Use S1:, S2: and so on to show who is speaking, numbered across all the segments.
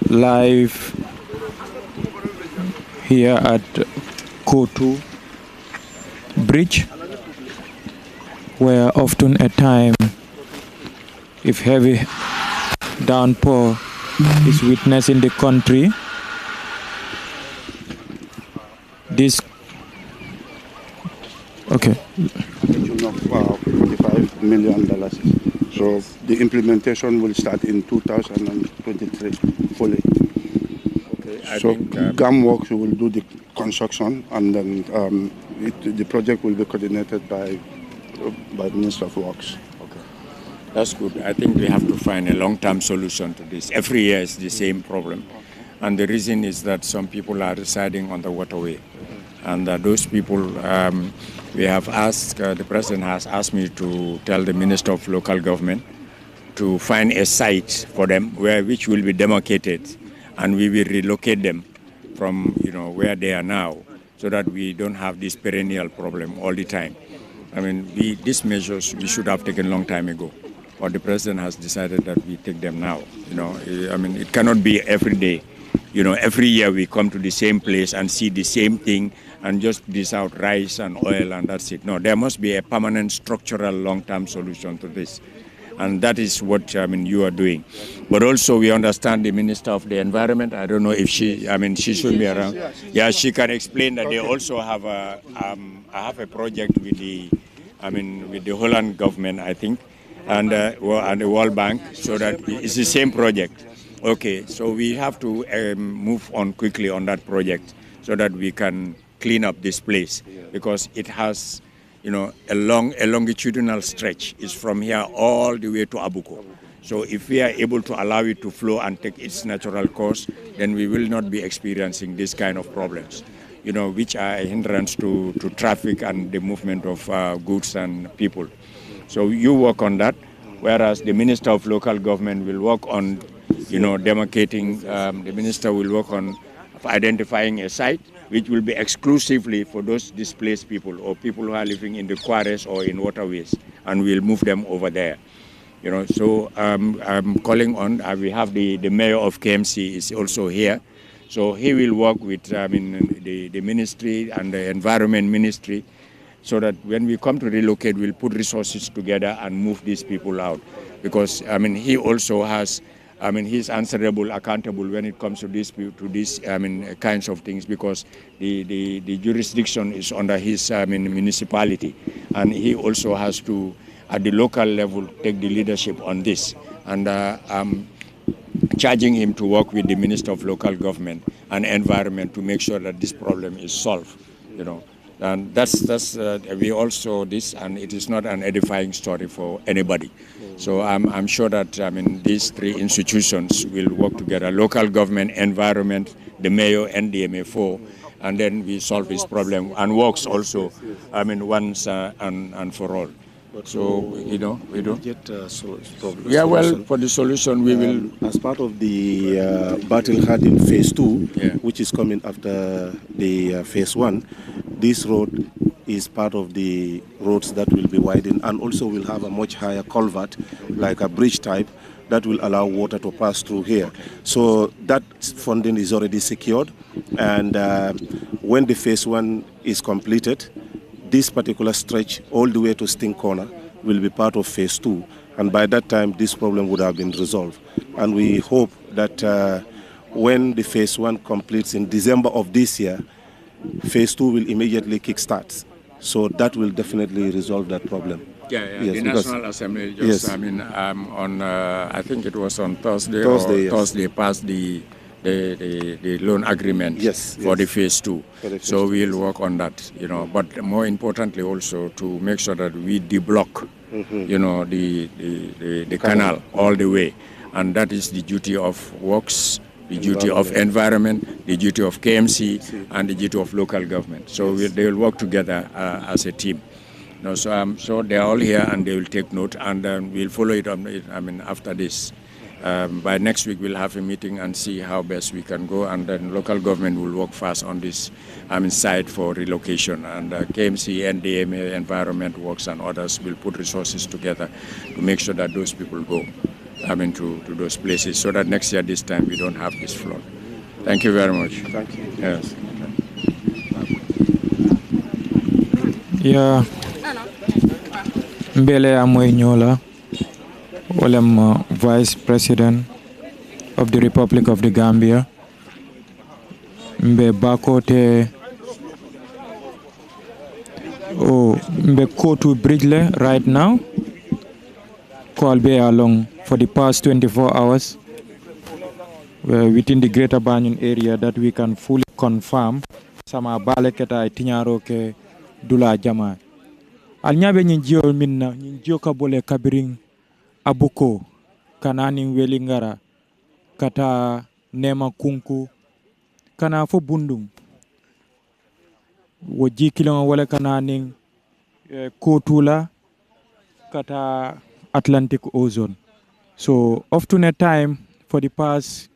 S1: live here at Kotu Bridge, where often at time, if heavy downpour is witnessed in the country, this
S2: $45 million. So the implementation will start in 2023 fully. Okay, so GAM Works will do the construction, and then the project will be coordinated by the Minister of Works.
S3: Okay, that's good. I think we have to find a long-term solution to this. Every year is the same problem, and the reason is that some people are residing on the waterway, and those people, we have asked, the President has asked me to tell the Minister of Local Government to find a site for them which will be demarcated, and we will relocate them from where they are now, so that we don't have this perennial problem all the time. I mean, these measures we should have taken a long time ago, but the President has decided that we take them now. I mean, it cannot be every day. Every year we come to the same place and see the same thing and just dish out rice and oil and that's it. No, there must be a permanent, structural, long-term solution to this. And that is what, you are doing. But also we understand the Minister of the Environment. I don't know if she should be around. Yeah, she can explain that they also have a project with the Holland government, I think, and the World Bank, so that it's the same project. Okay, so we have to move on quickly on that project so that we can clean up this place, because it has, a longitudinal stretch. Is from here all the way to Abuko. So if we are able to allow it to flow and take its natural course, then we will not be experiencing this kind of problems, which are a hindrance to traffic and the movement of goods and people. So you work on that, whereas the Minister of Local Government will work on demarcating. The minister will work on identifying a site which will be exclusively for those displaced people or people who are living in the quarries or in waterways, and we'll move them over there. So I'm calling on, we have the mayor of KMC is also here. So he will work with the ministry and the environment ministry, so that when we come to relocate, we'll put resources together and move these people out. Because he also has, he's answerable, accountable when it comes to these kinds of things, because the jurisdiction is under his municipality, and he also has to, at the local level, take the leadership on this. And I'm charging him to work with the Minister of Local Government and Environment to make sure that this problem is solved. And that's we also this, and it is not an edifying story for anybody. So I'm sure that these three institutions will work together: local government, environment, the mayor, and the MA4, and then we solve this problem and works also. Once and for all. So we don't
S2: get problem.
S3: Yeah, well, for the solution we will,
S2: as part of the battle hardened phase 2, which is coming after the phase 1. This road is part of the roads that will be widened, and also will have a much higher culvert, like a bridge type, that will allow water to pass through here. So that funding is already secured, and when the phase 1 is completed, this particular stretch all the way to Sting Corner will be part of phase 2, and by that time this problem would have been resolved. And we hope that when the phase 1 completes in December of this year, phase 2 will immediately kickstart. So that will definitely resolve that problem.
S3: Yes, the National Assembly just, on, I think it was on Thursday passed the loan agreement for the phase 2. So we'll work on that, but more importantly also to make sure that we deblock, the canal all the way. And that is the duty of works, the duty of environment, the duty of KMC, and the duty of local government. So they will work together as a team. So I'm sure they're all here and they will take note, and we'll follow it on. After this. By next week, we'll have a meeting and see how best we can go, and then local government will work fast on this site for relocation, and KMC, NDMA, Environment Works and others will put resources together to make sure that those people go. to those places, so that next year this time we don't have this flood. Thank you very much.
S2: Thank you.
S3: Yes.
S1: Yeah. Mbele Amoy Nyola, Vice President of the Republic of the Gambia. Mbe Bakote Mbe Kotu Bridgele right now. Call be along for the past 24 hours within the Greater Banyan area that we can fully confirm sama baleketa tinyaro ke dula jama. Alnyabe nyinjio minna nyinjio kabole kabiring abuko kanani welingara kata nema kunku kana fo bundum wo jikilon wala kanani kotula kata Atlantic ozone. So often a time for the past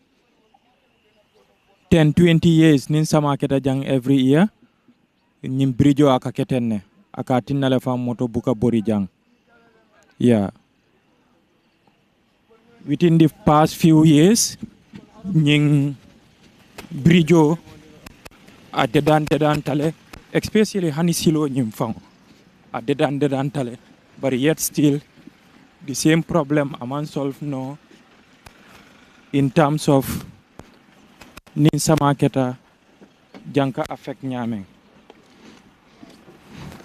S1: 10-20 years nin sama keta jang every year nim brijo aka ketenne aka tinnale fam moto buka bori jang. Yeah. Within the past few years ning brijo a dedan tale, especially hanisilo nyim fang a dedan tale, but yet still the same problem among solve no in terms of nin sama keta janka affect nyameng.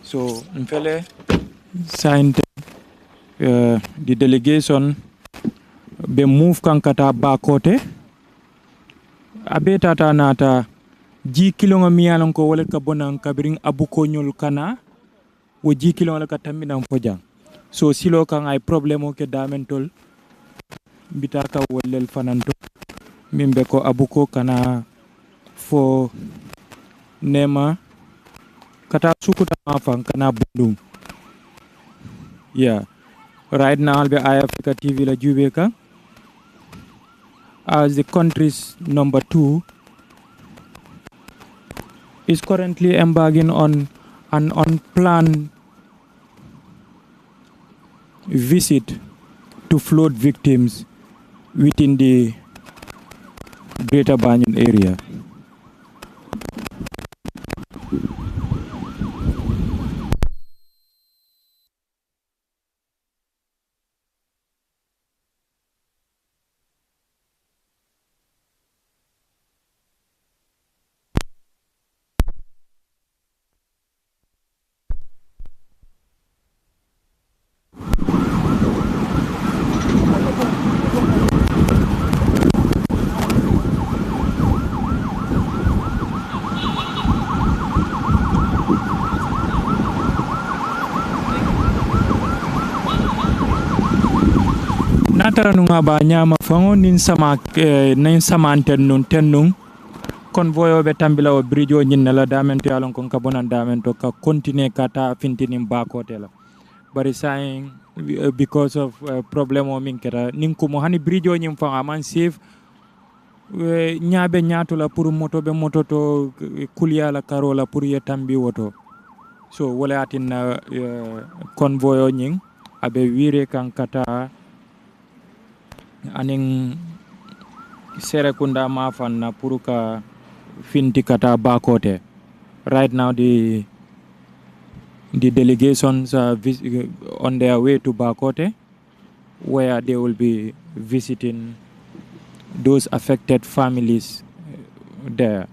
S1: So mfele signed the delegation be move kankata bakote abetata nata ji kilonga miyalon ko wala ka bonan kabiring abuko nyol kana wo ji kilonga ka tambina fojang. So silo kan ay problemo ke damentol bitaka wolel fananto mimbe ko abuko kana fo nema kata sukuta mafan kana bundum. Yeah. Right now I'll be Africa TV la Jubeka as the country's number 2 is currently embarking on an unplanned visit to flood victims within the Greater Banyan area. Natara nunga ba nyama fango nin sama nin samanten nun tennung konvoyo be tambila o bridge o nyinnala damento yalon kon kabonan damento ka continue kata fintinin bakote la bari saying because of problem o min keta nin ko mo hani bridge o nyim fa aman safe nyaabe nyaato la pour moto be moto to kuliya la karola pour ye tambi woto so wala atin convoy o nying abe wire kan kata aning Serekunda mafan na puruka finti kata bakote. Right now the delegations are on their way to Bakote, where they will be visiting those affected families there.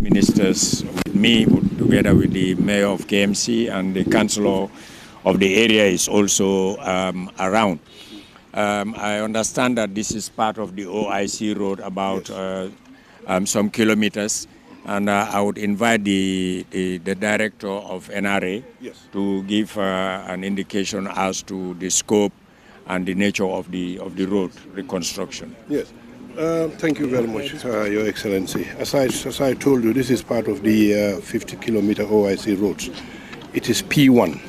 S3: ministers with me, together with the mayor of KMC, and the councillor of the area is also around. I understand that this is part of the OIC road, about some kilometers, and I would invite the director of NRA to give an indication as to the scope and the nature of the road reconstruction.
S4: Yes. Thank you very much, Your Excellency. As I told you, this is part of the 50-kilometer OIC roads. It is P1.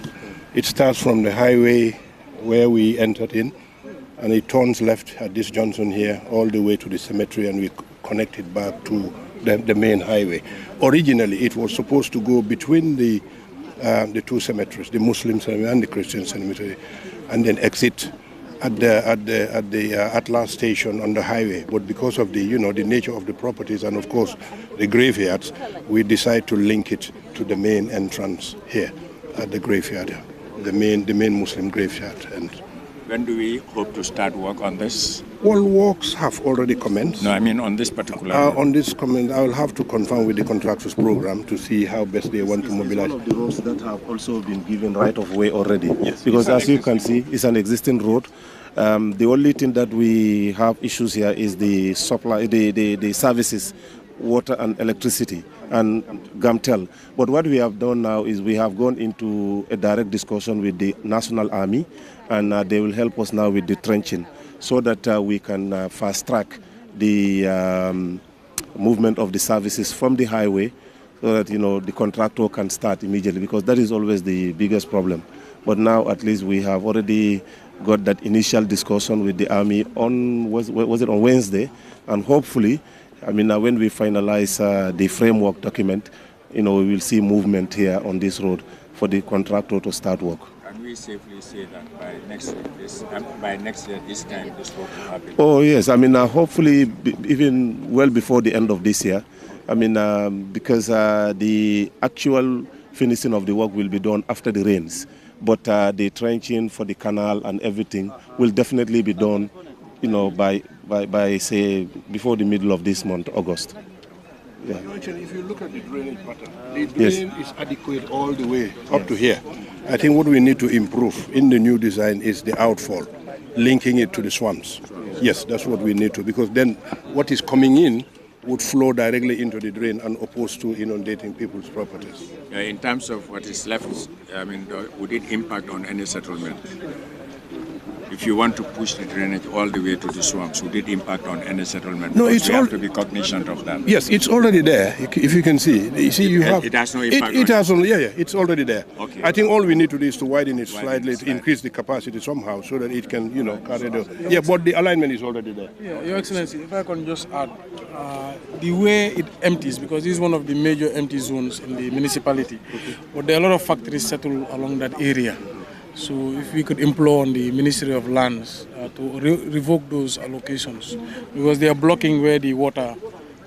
S4: It starts from the highway where we entered in, and it turns left at this junction here all the way to the cemetery, and we connect it back to the main highway. Originally, it was supposed to go between the two cemeteries, the Muslim cemetery and the Christian cemetery, and then exit at the Atlas station on the highway. But because of the the nature of the properties and of course the graveyards, we decided to link it to the main entrance here at the graveyard, the main Muslim graveyard. And
S3: when do we hope to start work on this?
S4: All works have already commenced.
S3: No, I mean on this particular.
S4: On this comment, I will have to confirm with the contractors program to see how best they want to mobilize.
S2: One of the roads that have also been given right of way already. Yes. Because as you can see, it's an existing road. The only thing that we have issues here is the supply, the services, water and electricity, and Gamtel. But what we have done now is we have gone into a direct discussion with the National Army, and they will help us now with the trenching, so that we can fast track the movement of the services from the highway, so that the contractor can start immediately, because that is always the biggest problem. But now at least we have already got that initial discussion with the army on was it on Wednesday, and hopefully, I mean, when we finalize the framework document, we will see movement here on this road for the contractor to start work.
S3: Can we safely say that by next year this time this work will happen?
S2: Oh yes, I mean hopefully even well before the end of this year. I mean because the actual finishing of the work will be done after the rains, but the trenching for the canal and everything will definitely be done, by say before the middle of this month, August. Yeah.
S4: Actually, if you look at the drainage pattern, the drain is adequate all the way up to here. I think what we need to improve in the new design is the outfall, linking it to the swamps. Yes, that's what we need to, because then what is coming in would flow directly into the drain and opposed to inundating people's properties.
S3: In terms of what is left, I mean, would it impact on any settlement? If you want to push the drainage all the way to the swamps, would it impact on any settlement?
S4: No,
S3: you have to be cognizant of that.
S4: Yes, it's already there. If you can see,
S3: It has no impact.
S4: It has only, it's already there.
S3: Okay.
S4: I think all we need to do is to widen it slightly, to increase the capacity somehow, so that it can, carry the. Yeah, but the alignment is already there.
S5: Yeah, Your Excellency, if I can just add, the way it empties, because this is one of the major empty zones in the municipality, but there are a lot of factories settled along that area. So if we could implore on the Ministry of Lands to revoke those allocations, because they are blocking where the water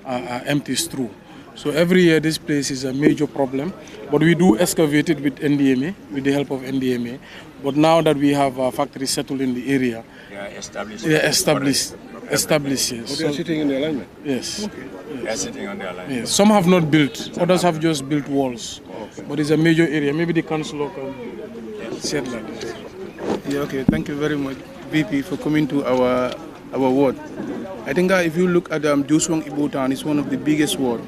S5: empties through. So every year this place is a major problem, but we do excavate it with NDMA, with the help of NDMA. But now that we have factories settled in the area, they are established, yes.
S4: But they are sitting in the alignment?
S5: Yes.
S4: Okay.
S3: They are sitting on the alignment.
S5: Yes. Some have not built, others have just built walls. Okay. But it's a major area. Maybe the councillor can share that.
S6: Yeah, okay. Thank you very much, VP, for coming to our ward. I think if you look at Joswang Ibo town, it's one of the biggest ward.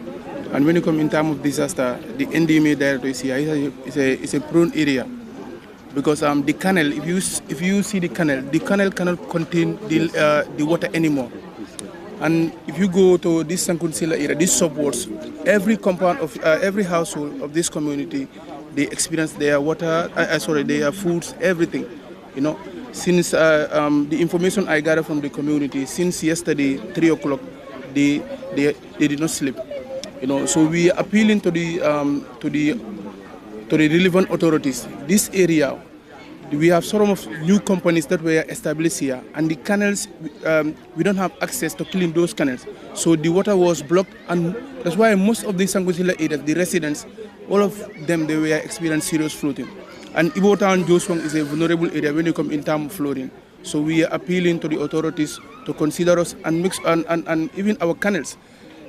S6: And when you come in time of disaster, the NDMA director is here. It's a prone area, because the canal. If you see the canal cannot contain the water anymore. And if you go to this Sankunsila area, these subwards, every compound of every household of this community, they experience their water, their foods, everything. Since the information I gathered from the community, since yesterday 3 o'clock, they did not sleep. So we are appealing to the relevant authorities. This area, we have sort of new companies that were established here, and the canals, we don't have access to clean those canals. So the water was blocked, and that's why most of the Sankunsila areas, the residents, all of them, they were experiencing serious flooding. And Ibo Town, Joswang is a vulnerable area when you come in terms of flooding. So we are appealing to the authorities to consider us and mix and even our canals.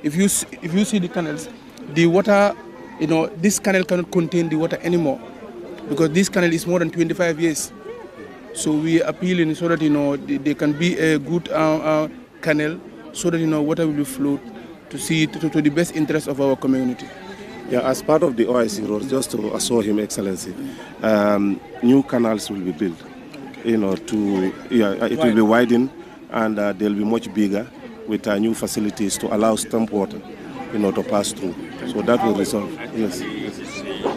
S6: If you see the canals, the water, this canal cannot contain the water anymore because this canal is more than 25 years. So we are appealing so that, there can be a good canal so that, water will flow to the best interest of our community.
S2: Yeah, as part of the OIC roads, just to assure Him Excellency, new canals will be built. It will be widened and they'll be much bigger with new facilities to allow storm water, to pass through. So that will resolve. Yes.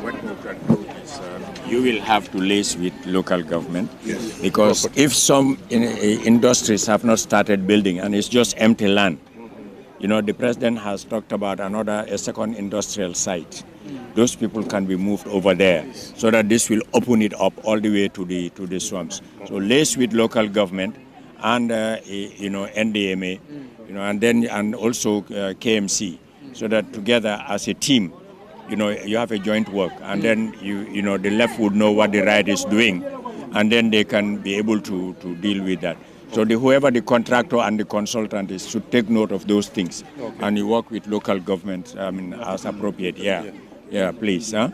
S3: What we can do is you will have to liaise with local government because if some industries have not started building and it's just empty land, the president has talked about a second industrial site. Those people can be moved over there so that this will open it up all the way to the swamps. So liaise with local government and NDMA, and also KMC, so that together as a team, you have a joint work, and then the left would know what the right is doing, and then they can be able to deal with that. So whoever the contractor and the consultant is should take note of those things, and you work with local government, as appropriate. Yeah, please, and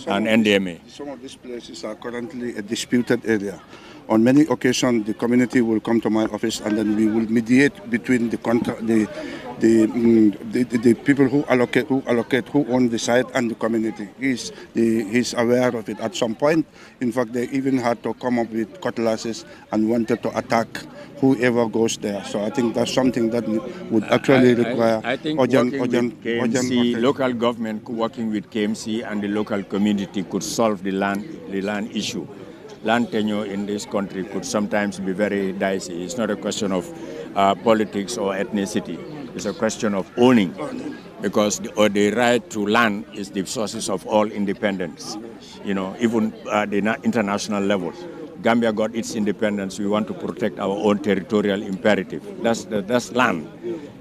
S3: NDMA.
S7: Some of these places are currently a disputed area. On many occasions, the community will come to my office, and then we will mediate between the people who own the site and the community. He's aware of it. At some point, in fact, they even had to come up with cutlasses and wanted to attack whoever goes there. So I think that's something that would actually require.
S3: I think KMC, local government working with KMC and the local community could solve the land issue. Land tenure in this country could sometimes be very dicey. It's not a question of politics or ethnicity. It's a question of owning, because the right to land is the sources of all independence. Even at the international level, Gambia got its independence. We want to protect our own territorial imperative. That's land.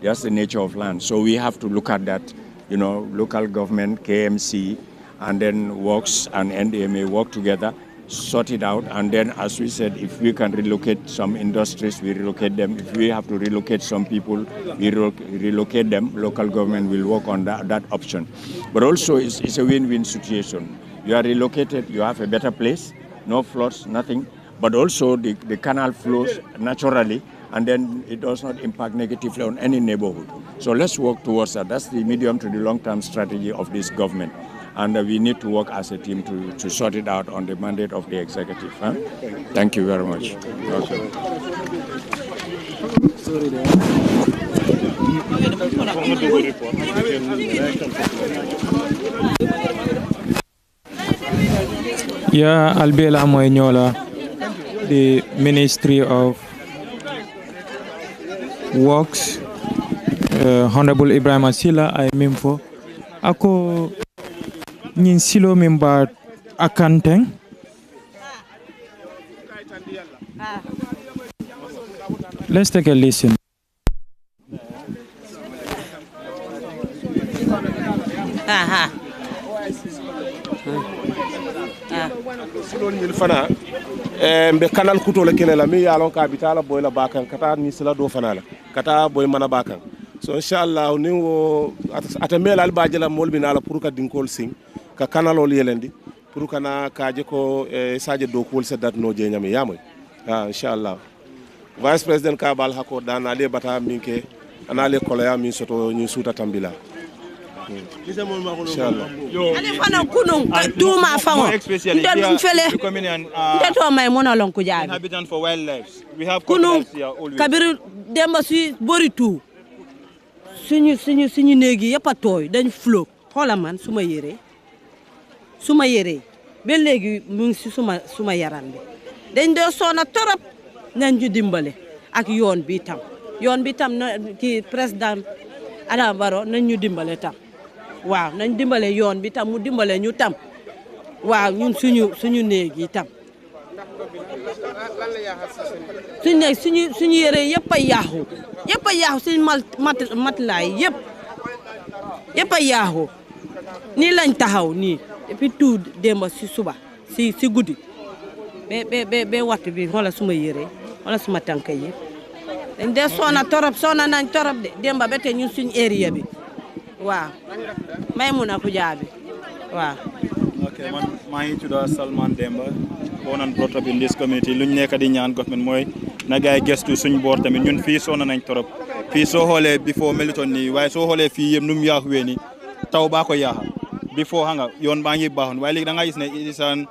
S3: That's the nature of land. So we have to look at that. Local government, KMC, and then Works and NDMA work together, sort it out, and then, as we said, if we can relocate some industries, we relocate them. If we have to relocate some people, we relocate them. Local government will work on that option. But also, it's a win-win situation. You are relocated, you have a better place, no floods, nothing. But also, the canal flows naturally, and then it does not impact negatively on any neighborhood. So let's work towards that. That's the medium to the long-term strategy of this government. And we need to work as a team to sort it out on the mandate of the executive. Thank you very much.
S1: Yeah, Albela Moenyola, the Ministry of Works, Honorable Ibrahim Asila, I mean for Ako. Nin silo mimba akanteng let's take a listen.
S2: Silo ni fana mbe kanal kuto le kele la mi yalon ka bitala boy la bakan kata ni sila do fana la kata boy mana bakan. So inshallah ni wo atamela al bajala molbi na la pour ka dinkol sing ka kanalol yelendi pour kana kaje ko saje do ko sedat no je nyami yamoy inshallah vice president ka bal hako dana le bata minke anale kolaya min soto ni suta tambila inshallah
S8: ale fana kunun ka tuma fango ndum fele ndeto may mona lon ko jaabi
S9: inhabitant for wildlife we have
S8: kunun kabir demba si bori tu suñu neegi yëpp a tooy dañ flop xoola man suma yére ba léegi mu ngi si suma yaram bi dañ doo soona torop nañ ñu dimbale ak yoon bi tam na ki président Adama Barrow nañ ñu dimbale tam waaw nañ dimbale yoon bi tam mu dimbale ñu tam waaw ñun suñu neegi tam suñu yére yëpp a yaaxu suñu matlaay yëpp a yaaxu nii lañ taxaw nii depuis tout démb si suba si guddi be waxtu bi xoolal suma yére xoolal suma tànk yi dañ de soona nañ torop de démb ba tey ñun suñu area bi waaw Maymuna Kujabi. Wow.
S9: Okay, man, my tuda Salman Demba, born and brought up in this community. Luñ nekk di ñaan government mooy na gaay gestu suñ boor tamit ñun fii sonn nañ torop. Fii soo xoolee before melutoon nii waaye soo xoolee fii yëpp nu mu yaaxuwee nii taw baa ko yaaxa. Before hanga yoon baa ngi baaxoon waaye léegi da nga gis ne it is an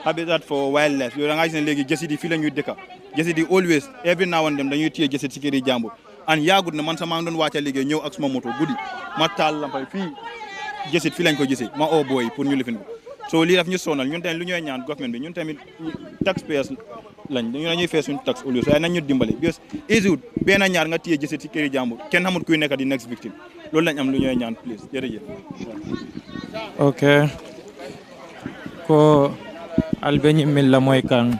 S9: habitat for wildlife. Yow da nga gis ne léegi jësit yi fii la ñuy dëkka. Jësit yi always every now and then dañuy téye jësit si kër yi jàmbur. An yaagut ne man sama ngi doon wàcca liggéey ñëw ak suma moto guddi ma taal lampay fii jësit fii lañ ko gisee ma oo booy pour ñu lifin ko so lii daf ñu sonal ñun tamit lu ñooy ñaan government bi ñun tamit taxpayers lañ ñu dañuy fee suñu tax au lieu waaye nañ ñu dimbale because easiwut benn ñaar nga téye jësit ci këri jàmbur kenn xamul kuy nekk di next victime loolu lañ am lu ñooy ñaan please jërëjëf
S1: Okay. Ko albeñi min la moy kan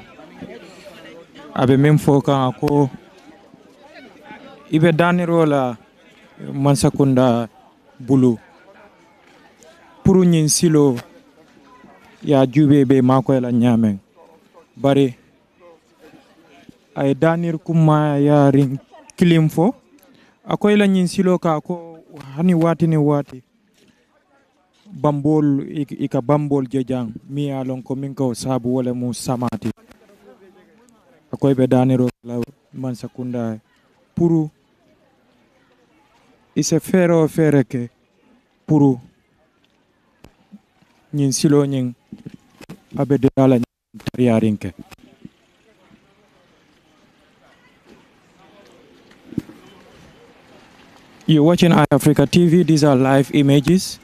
S1: abe min fo kan ko ibe daniro la Mansakunda bulu pour ñin silo ya jube be mako la ñamen bari ay danir kuma ya ring kilim fo akoy la ñin silo ka ko hani wati ni wati bambol ika bambol jejang mi alon ko min ko sabu wala mu samati akoy be daniro la Mansakunda pour ise fero fere ke pour ñin silo ñin abe de ala tariyarinke You're watching iAfrica TV. These are live images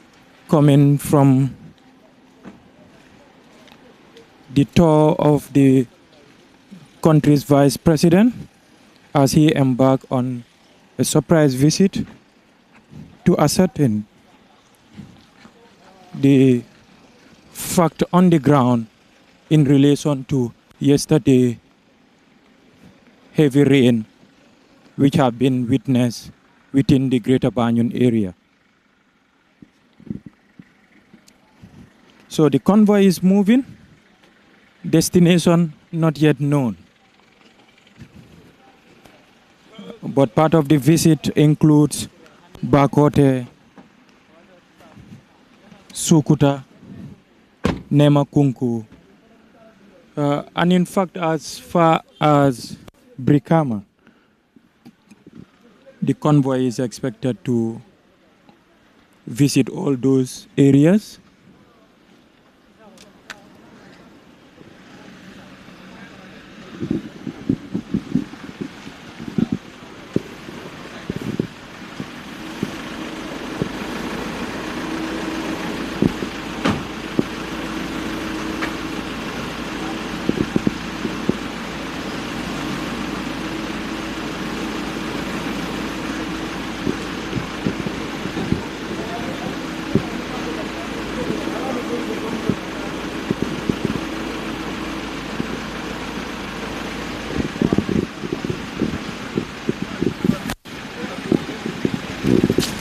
S1: coming from the tour of the country's vice president as he embarked on a surprise visit to ascertain the fact on the ground in relation to yesterday heavy rain which have been witnessed within the Greater Banyan area. So the convoy is moving, destination not yet known. But part of the visit includes Bakote, Sukuta, Nemakunku, and in fact as far as Brikama, the convoy is expected to visit all those areas.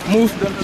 S5: Move them.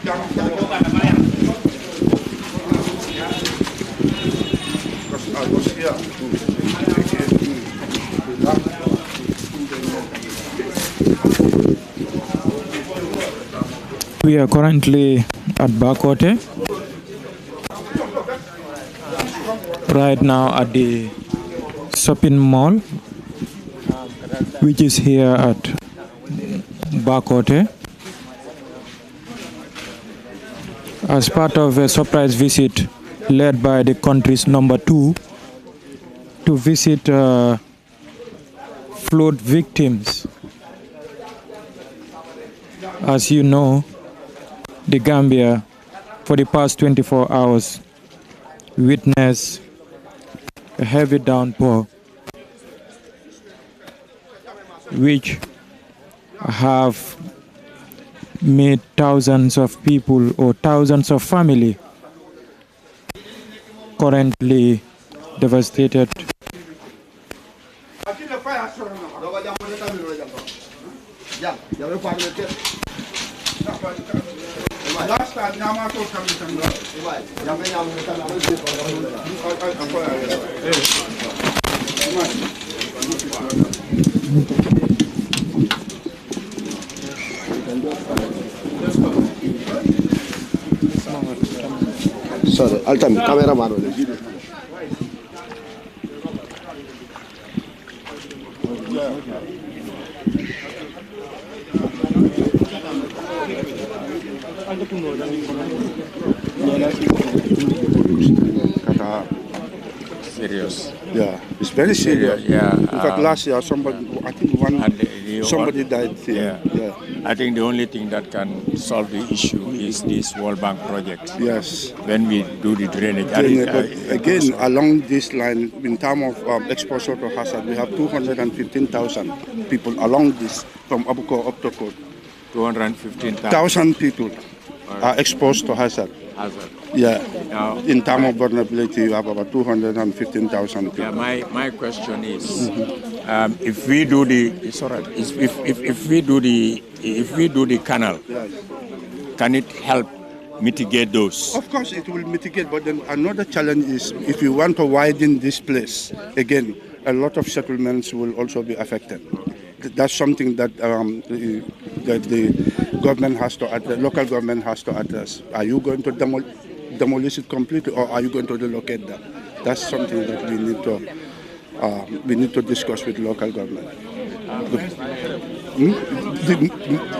S1: We are currently at Bakote, right now at the shopping mall, which is here at Bakote, as part of a surprise visit led by the country's #2 to visit flood victims. As you know, the Gambia, for the past 24 hours, witnessed a heavy downpour, which have made thousands of people or thousands of families currently devastated.
S2: Sorry, Altam, cameraman.
S3: Serious.
S7: Yeah, it's very serious.
S3: Yeah.
S7: In fact, last year somebody died here.
S3: Yeah. I think the only thing that can solve the issue is this World Bank project.
S7: Yes.
S3: When we do the drainage.
S7: Again, along this line, in terms of exposure to hazard, we have 215,000 people along this from Abuko up to Kod.
S3: 215,000
S7: people are exposed to hazard. Yeah.
S3: Now,
S7: in terms of vulnerability, you have about 215,000 people.
S3: Yeah, my question is, if we do the if we do the canal, can it help mitigate those?
S7: Of course, it will mitigate. But then another challenge is if you want to widen this place again, a lot of settlements will also be affected. That's something that the government has to address, local government has to address. Are you going to demolish it completely, or are you going to relocate them? That's something that we need to discuss with local government. The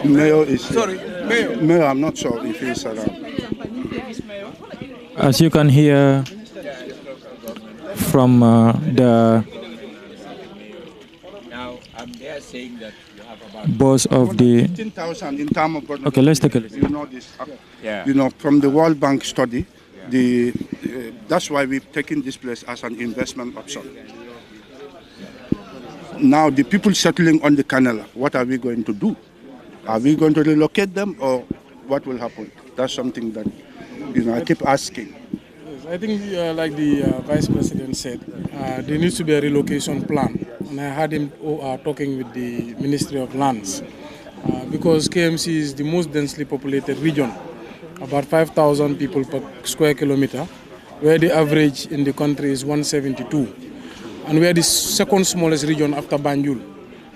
S7: mayor is mayor. I'm not sure if he's around.
S1: As you can hear from the
S3: They are saying that you have about
S1: boss of the
S7: 15,000 in terms of
S1: okay, let's take a look.
S7: You know this. You know, from the World Bank study, that's why we've taken this place as an investment option. Now, the people settling on the canal, what are we going to do? Are we going to relocate them, or what will happen? That's something that I keep asking.
S5: Yes, I think, like the Vice President said, there needs to be a relocation plan. And I had him talking with the Ministry of Lands, because KMC is the most densely populated region, about 5,000 people per square kilometer, where the average in the country is 172. And we are the second smallest region after Banjul.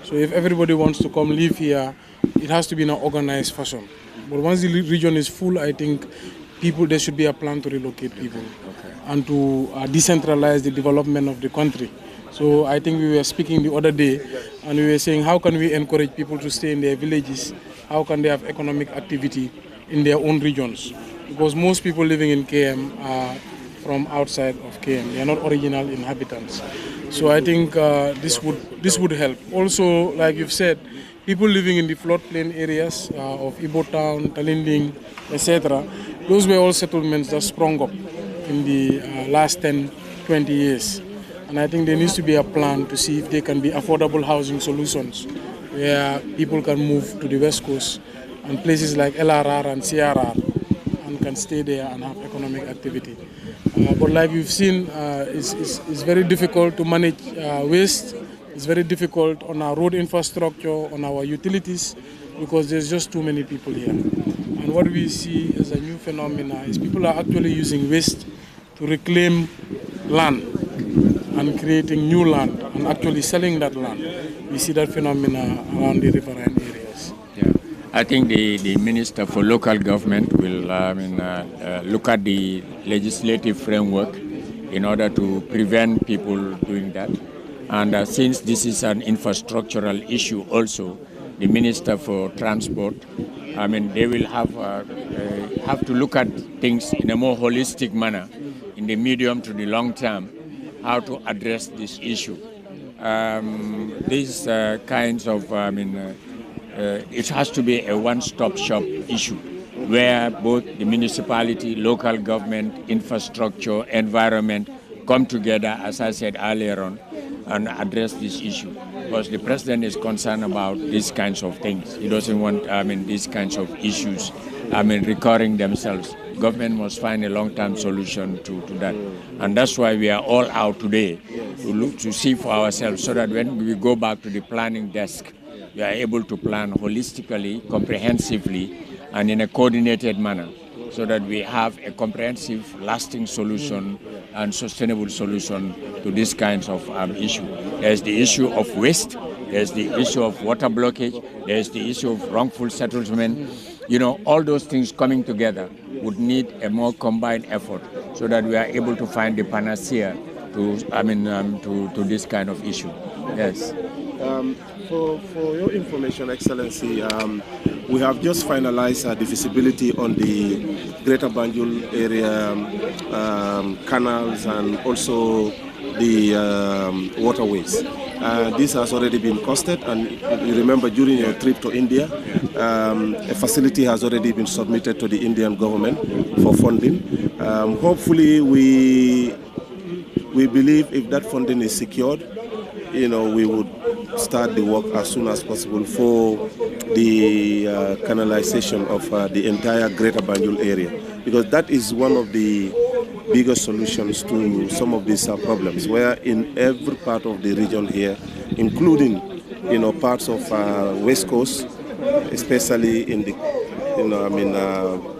S5: So if everybody wants to come live here, it has to be in an organized fashion. But once the region is full, I think there should be a plan to relocate people and to decentralize the development of the country. So I think we were speaking the other day, and we were saying, how can we encourage people to stay in their villages? How can they have economic activity in their own regions? Because most people living in KM are from outside of KM. They are not original inhabitants. So I think this would help. Also, like you've said, people living in the floodplain areas of Ibo Town, Talinding, etc., those were all settlements that sprung up in the last 10, 20 years. And I think there needs to be a plan to see if there can be affordable housing solutions where people can move to the West Coast and places like LRR and CRR and can stay there and have economic activity. But like you've seen, it's very difficult to manage waste. It's very difficult on our road infrastructure, on our utilities, because there's just too many people here. And what we see as a new phenomenon is people are actually using waste to reclaim land and creating new land and actually selling that land. We see that phenomena around the riverine areas.
S3: Yeah, I think the Minister for Local Government will look at the legislative framework in order to prevent people doing that. And since this is an infrastructural issue also, the Minister for Transport, they will have to look at things in a more holistic manner in the medium to the long term, how to address this issue. These kinds of, it has to be a one-stop shop issue where both the municipality, local government, infrastructure, environment come together, as I said earlier on, and address this issue. Because the president is concerned about these kinds of things. He doesn't want, these kinds of issues, recurring themselves. Government must find a long-term solution to that. And that's why we are all out today to look to see for ourselves so that when we go back to the planning desk, we are able to plan holistically, comprehensively, and in a coordinated manner so that we have a comprehensive, lasting solution and sustainable solution to these kinds of issues. There's the issue of waste, there's the issue of water blockage, there's the issue of wrongful settlement. All those things coming together would need a more combined effort so that we are able to find the panacea to this kind of issue. Yes.
S2: For your information, Excellency, we have just finalized the visibility on the Greater Banjul area canals and also the waterways. This has already been costed, and you remember during your trip to India, a facility has already been submitted to the Indian government for funding. Hopefully, we believe if that funding is secured, we would start the work as soon as possible for the canalization of the entire Greater Banjul area, because that is one of the biggest solutions to some of these problems, where in every part of the region here, including parts of West Coast, especially in the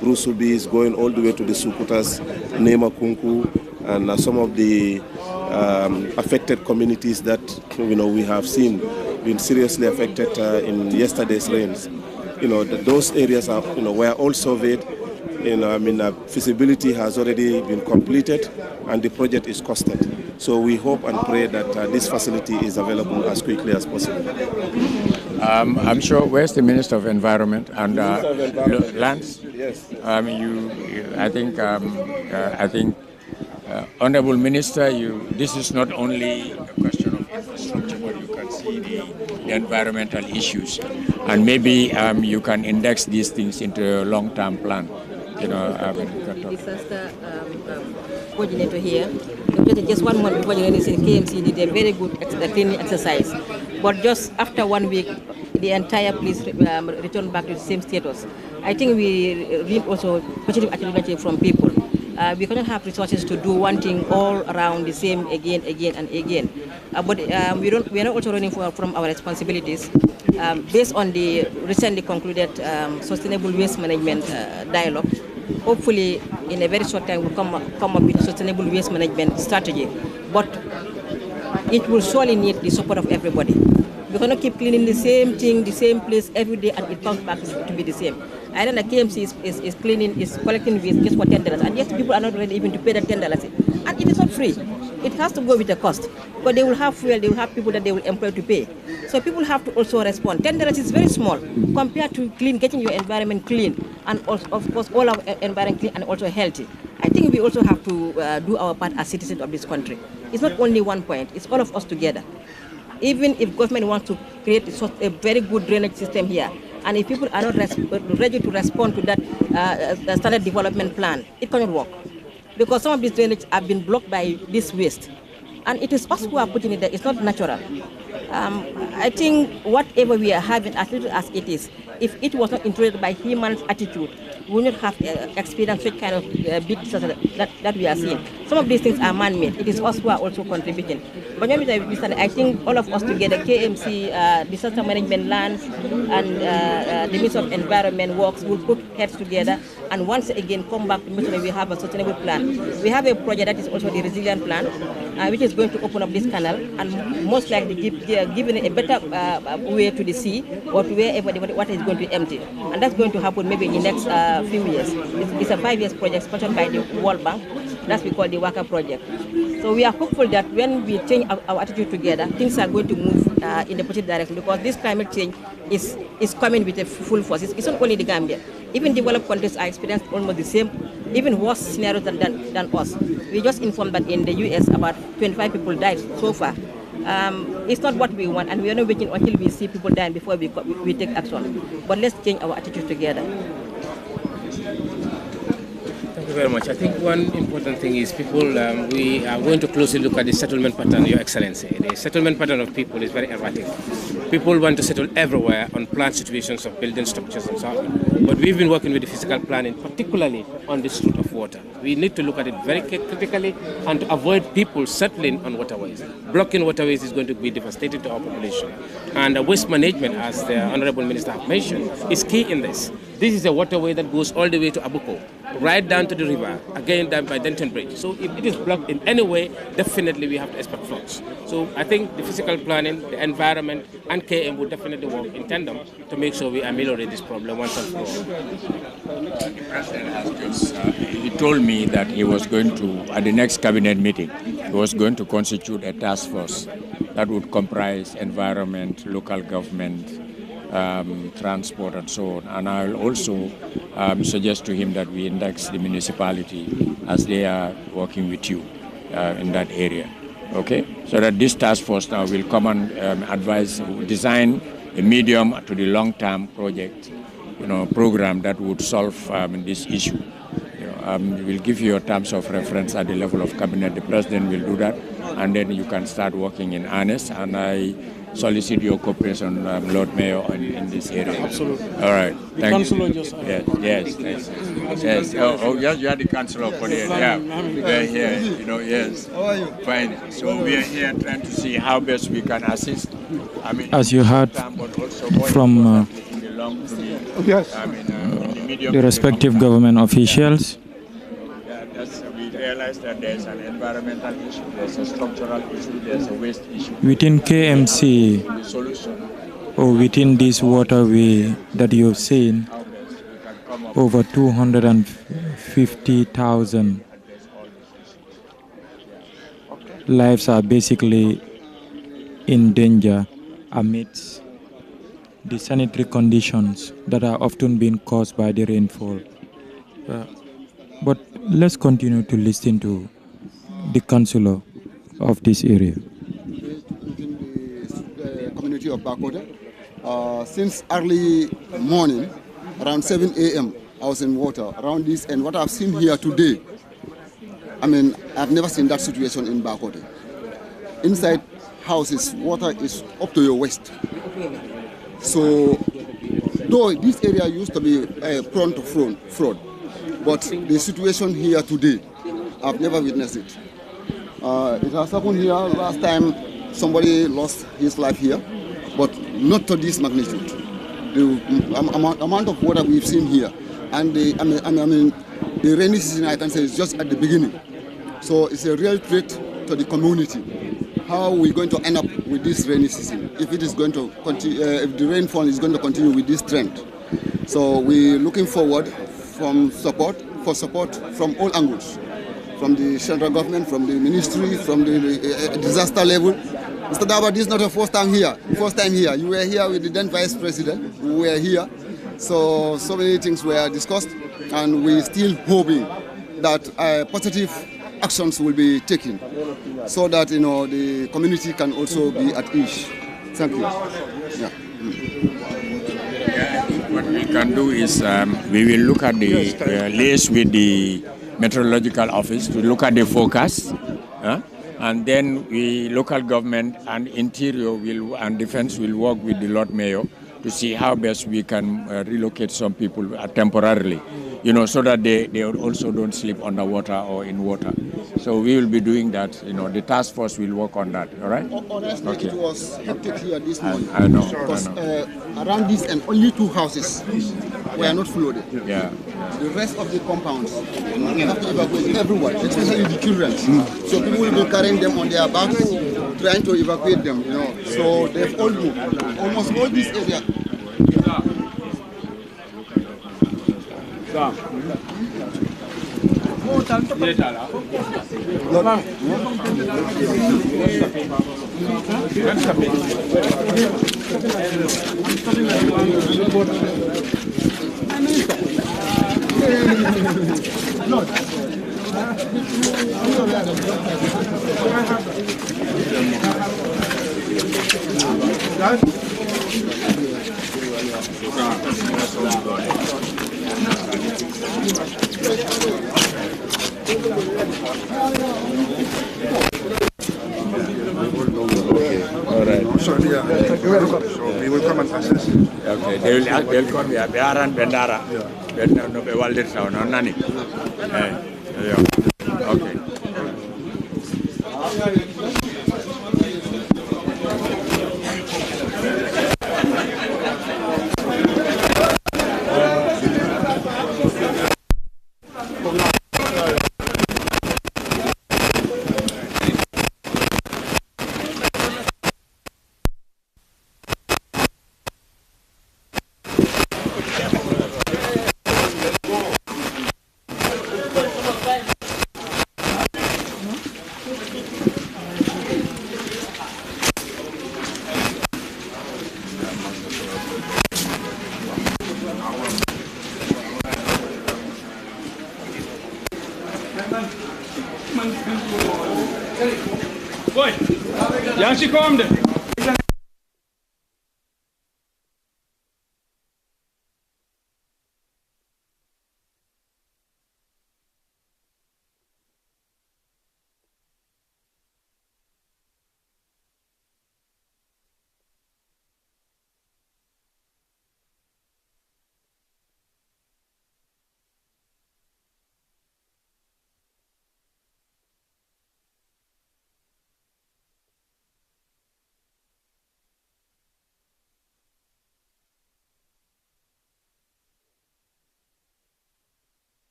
S2: Brusubis, going all the way to the Sukutas, Nemakunku, and some of the affected communities that we have seen been seriously affected in yesterday's rains. Those areas are were all surveyed. Feasibility has already been completed and the project is costed. So we hope and pray that this facility is available as quickly as possible.
S3: I'm sure. Where's the Minister of Environment and Lands?
S2: Yes.
S3: I think, Honorable Minister, this is not only a question of infrastructure, but you can see the environmental issues, and maybe you can index these things into a long-term plan.
S10: Disaster coordinator here. Just 1 month before the rainy season, KMC did a very good cleaning exercise. But just after 1 week, the entire place returned back to the same status. I think we reap also positive attitude from people. We cannot have resources to do one thing all around the same again and again. But we are not also running from our responsibilities. Based on the recently concluded sustainable waste management dialogue, hopefully in a very short time we'll come up with a sustainable waste management strategy. But it will surely need the support of everybody. We cannot keep cleaning the same thing, the same place every day, and it comes back to be the same. I know the KMC is collecting waste just for $10, and yet people are not ready even to pay that $10. And it is not free. It has to go with a cost. But they will have fuel, they will have people that they will employ to pay. So people have to also respond. $10 is very small compared to getting your environment clean, and also, of course, all our environment clean and also healthy. I think we also have to do our part as citizens of this country. It's not only one point, it's all of us together. Even if government wants to create a very good drainage system here, and if people are not ready to respond to that standard development plan, it cannot work. Because some of these drainage have been blocked by this waste. And it is us who are putting it there, it's not natural. I think whatever we are having, as little as it is if it was not introduced by human attitude, we would not have experienced such kind of big disaster that we are seeing. Some of these things are man-made. It is us who are also contributing. But I think all of us together, KMC, disaster management lands, and the Ministry of Environment works, will put heads together and once again come back to make sure that we have a sustainable plan. We have a project that is also the resilient plan, which is going to open up this canal and most likely giving a better way to the sea or to wherever the water is going to empty. And that's going to happen maybe in the next few years. It's a 5 years project sponsored by the World Bank. That's what we call the WACA project. So we are hopeful that when we change our attitude together, things are going to move in the positive direction, because this climate change is coming with a full force. It's not only the Gambia. Even developed countries are experiencing almost the same, even worse scenarios than us. We just informed that in the US about 25 people died so far. It's not what we want, and we are not waiting until we see people dying before we take action. But let's change our attitude together.
S11: Thank you very much. I think one important thing is people, we are going to closely look at the settlement pattern, Your Excellency. The settlement pattern of people is very erratic. People want to settle everywhere on planned situations of building structures and so on. But we've been working with the physical planning, particularly on this route of water. We need to look at it very critically and to avoid people settling on waterways. Blocking waterways is going to be devastating to our population. And waste management, as the Honorable Minister has mentioned, is key in this. This is a waterway that goes all the way to Abuko, right down to the river, again down by Denton Bridge. So if it is blocked in any way, definitely we have to expect floods. So I think the physical planning, the environment, and KM will definitely work in tandem to make sure we ameliorate this problem once and for all.
S3: The President has just, he told me that he was going to, at the next cabinet meeting, he was going to constitute a task force that would comprise environment, local government, transport and so on. And I'll also suggest to him that we index the municipality as they are working with you in that area. Okay? So that this task force now will come and advise, design a medium to the long-term project, program that would solve this issue. We'll give you your terms of reference at the level of cabinet. The President will do that, and then you can start working in earnest. And I solicit your cooperation, Lord Mayor, in this area.
S5: Absolutely.
S3: All right.
S5: The councillor just...
S3: Yes. Oh, yes, you are the councillor for the area. We are here, yes. How are you? Fine. So we are here trying to see how best we can assist. I mean,
S1: as you heard from the respective government officials,
S3: we realize that there's an environmental issue, there's a structural issue, there's a waste issue.
S1: Within KMC, or within this waterway that you've seen, over 250,000 lives are basically in danger amidst the sanitary conditions that are often being caused by the rainfall. But let's continue to listen to the councillor of this area.
S12: Within the community of Backwater, since early morning, around 7 a.m., I was in water around this, and what I've seen here today, I've never seen that situation in Backwater. Inside houses, water is up to your waist. So, though this area used to be prone to fraud, but the situation here today, I've never witnessed it. It has happened here last time. Somebody lost his life here, but not to this magnitude. The amount of water we've seen here, and the rainy season, I can say, is just at the beginning. So it's a real threat to the community. How are we going to end up with this rainy season if it is going to continue, if the rainfall is going to continue with this trend? So we're looking forward for support from all angles, from the central government, from the ministry, from the disaster level. Mr. Daba, this is not the first time here. You were here with the then Vice President. We were here. So many things were discussed, and we're still hoping that positive actions will be taken so that the community can also be at ease. Thank you. Yeah.
S3: What we can do is we will look at the liaise with the meteorological office to look at the forecast, and then we local government and interior and defense will work with the Lord Mayor to see how best we can relocate some people temporarily, so that they also don't sleep underwater or in water. So we will be doing that. The task force will work on that. All right?
S12: Honestly,
S3: Okay.
S12: it was hectic here this morning.
S3: I know.
S12: Because around this and only 2 houses were not flooded.
S3: Yeah.
S12: The rest of the compounds, we have to evacuate everyone, especially the children. So people will be carrying them on their backs, trying to evacuate them. So they've all moved. Almost all this area.
S3: All right.
S7: So we will come and assess.
S3: Okay. They'll come here. They are on Bendara. No, be walder sound. No, nani. Okay.
S13: Boy, yaa ngi ci kawam de.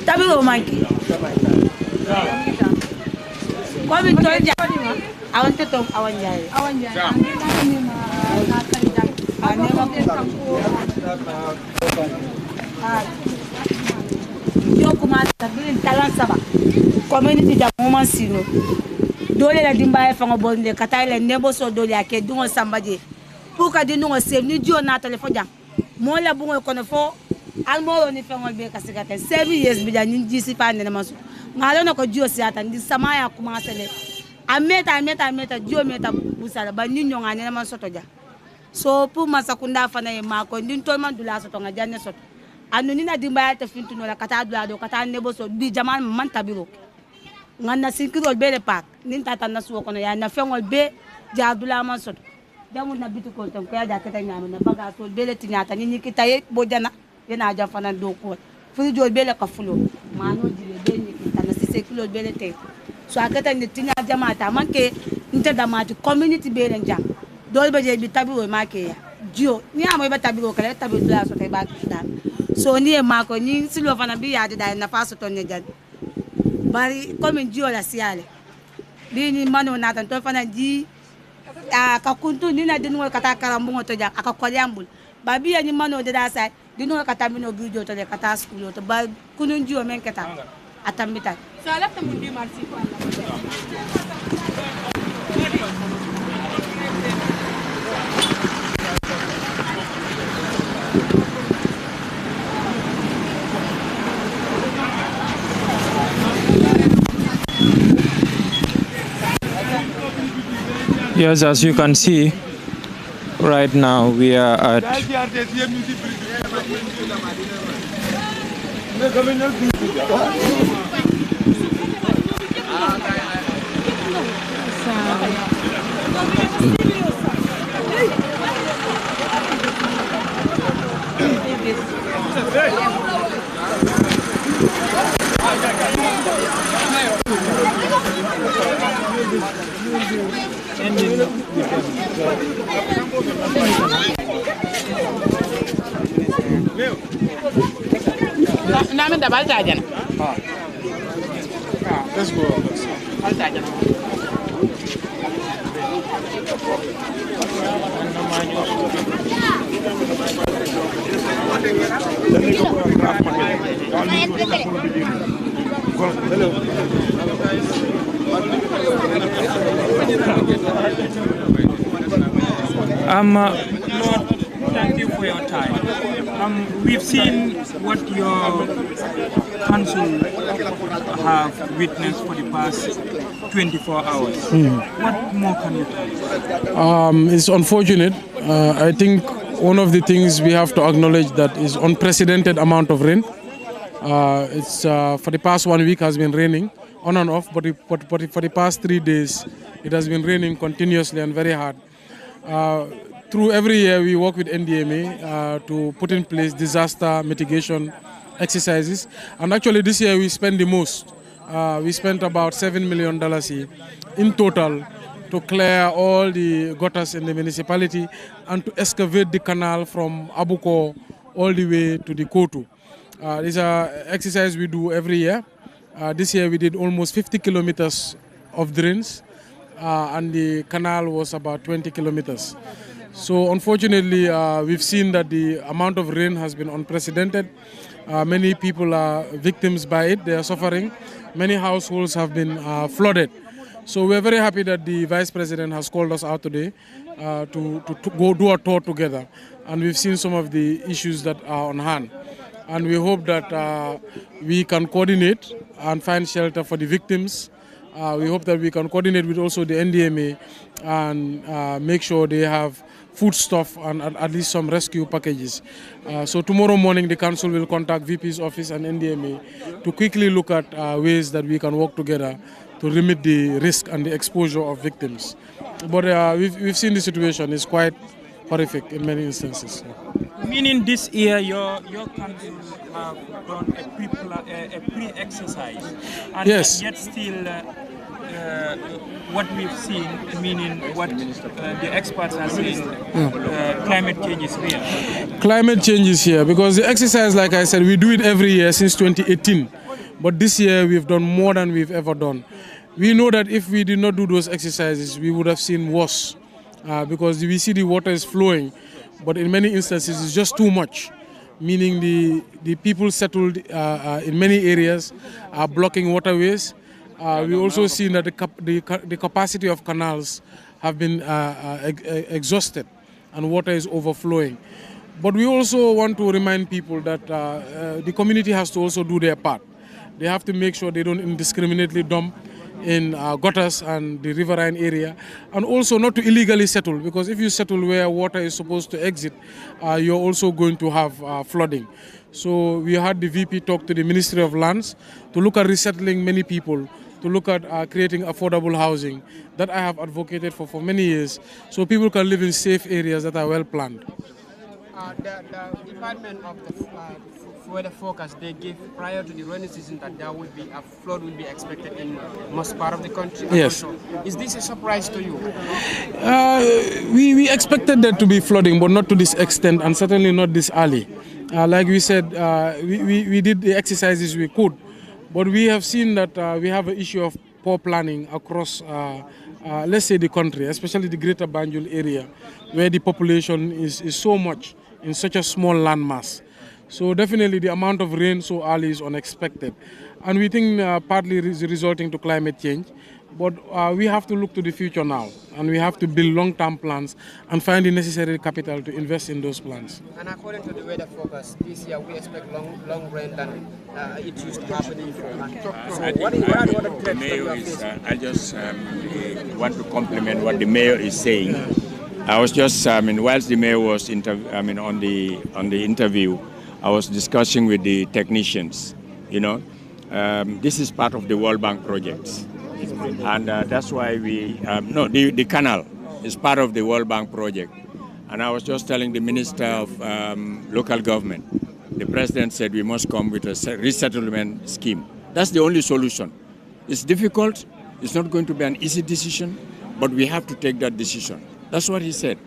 S14: Tabilo monkey. What we told you? I want to talk. I want yo kuma tabin talent saba community da moment sino dole la dimba e fango bonde kata ile nebo so dole ake dungo sambaje pour ka di dungo save ni dio na telephone jam mo la bungo kono fo almo ni fango be kasigata 7 years bi da ni jisi fa ne maso ngalo na ko dio siata ndi sama ya kuma sele ameta dio meta busala ba ni nyonga ne maso to ja so pour masakunda fa na e mako ndi to man dula so to ngajane so anu nina dimba ta fintu no la kata dula do kata nebo so bi jaman man tabiro ngana sinkiro be le pak nin tata na suwo kono ya na fengol be jadula man so jamu na bitu ko ton ko ya da kata nyama na baga so be le tinyata ni kita ye bojana yana ja fana do ko fu jo be le ka fulo mano jile be ni kita na 6 kilo be le te so akata ni tinya jamata manke nte da mati community be le jam do be je bi tabiro make ya jio ni amo be tabiro kala tabiro dula so te ba da so ni e mako ni silo fana bi ya da na faso to ne jan bari comme jio la siale bi ni mano na tan to fana ji ka kuntu ni na dinu kata karambungo to ja aka kolyambul ba bi ni mano de da sai dinu kata mino bijo to le kata school to ba kunun jio men kata atambita so ala tamu di marsi ko
S1: Yes, as you can see, right now we are at
S14: Namin da balta jana.
S6: Let's go.
S14: Balta jana.
S1: Lord, thank you for your time. We've seen what your council have witnessed for the past 24 hours. What more can you tell us?
S5: It's unfortunate. I think one of the things we have to acknowledge that is unprecedented amount of rain. It's for the past 1 week has been raining on and off, but for the past 3 days it has been raining continuously and very hard. Through every year we work with NDMA to put in place disaster mitigation exercises, and actually this year we spent the most. We spent about $7 million in total to clear all the gutters in the municipality and to excavate the canal from Abuko all the way to the Kotu. This is an exercise we do every year. This year we did almost 50 kilometers of drains, and the canal was about 20 kilometers. So unfortunately, we've seen that the amount of rain has been unprecedented. Many people are victims by it. They are suffering. Many households have been flooded. So we're very happy that the Vice President has called us out today to go do a tour together. And we've seen some of the issues that are on hand. And we hope that we can coordinate and find shelter for the victims. We hope that we can coordinate with also the NDMA and make sure they have foodstuff and at least some rescue packages. So tomorrow morning the council will contact VP's office and NDMA to quickly look at ways that we can work together to limit the risk and the exposure of victims. But we've seen the situation is quite horrific in many instances.
S1: Meaning this year your council have done a pre-exercise, and
S5: yes,
S1: yet still what we've seen, meaning what the experts are saying, climate change is real.
S5: Climate change is here because the exercise, like I said, we do it every year since 2018. But this year we've done more than we've ever done. We know that if we did not do those exercises, we would have seen worse because we see the water is flowing, but in many instances it's just too much, meaning the people settled in many areas are blocking waterways. We also see that the capacity of canals have been exhausted and water is overflowing. But we also want to remind people that the community has to also do their part. They have to make sure they don't indiscriminately dump in gutters and the riverine area, and also not to illegally settle, because if you settle where water is supposed to exit, you're also going to have flooding. So we had the VP talk to the Ministry of Lands to look at resettling many people, to look at creating affordable housing that I have advocated for many years, so people can live in safe areas that are well planned.
S15: The Department of the Weather Forecast, they give prior to the rainy season that there will be a flood will be expected in most part of the country.
S5: Yes.
S15: Also, is this a surprise to you?
S5: We expected there to be flooding, but not to this extent, and certainly not this early. Like we said, we did the exercises we could, but we have seen that we have an issue of poor planning across, let's say, the country, especially the greater Banjul area, where the population is so much in such a small landmass. So definitely the amount of rain so early is unexpected. And we think partly is resulting to climate change. But we have to look to the future now, and we have to build long-term plans and find the necessary capital to invest in those plans.
S15: And according to the weather forecast, this year we expect long rain than it used to happen before. So what are the threats that you are facing?
S3: I just want to compliment what the mayor is saying. I was just, whilst the mayor was on the interview, I was discussing with the technicians. This is part of the World Bank projects. And that's why the canal is part of the World Bank project. And I was just telling the Minister of Local Government, the President said we must come with a resettlement scheme. That's the only solution. It's difficult, it's not going to be an easy decision, but we have to take that decision. That's what he said.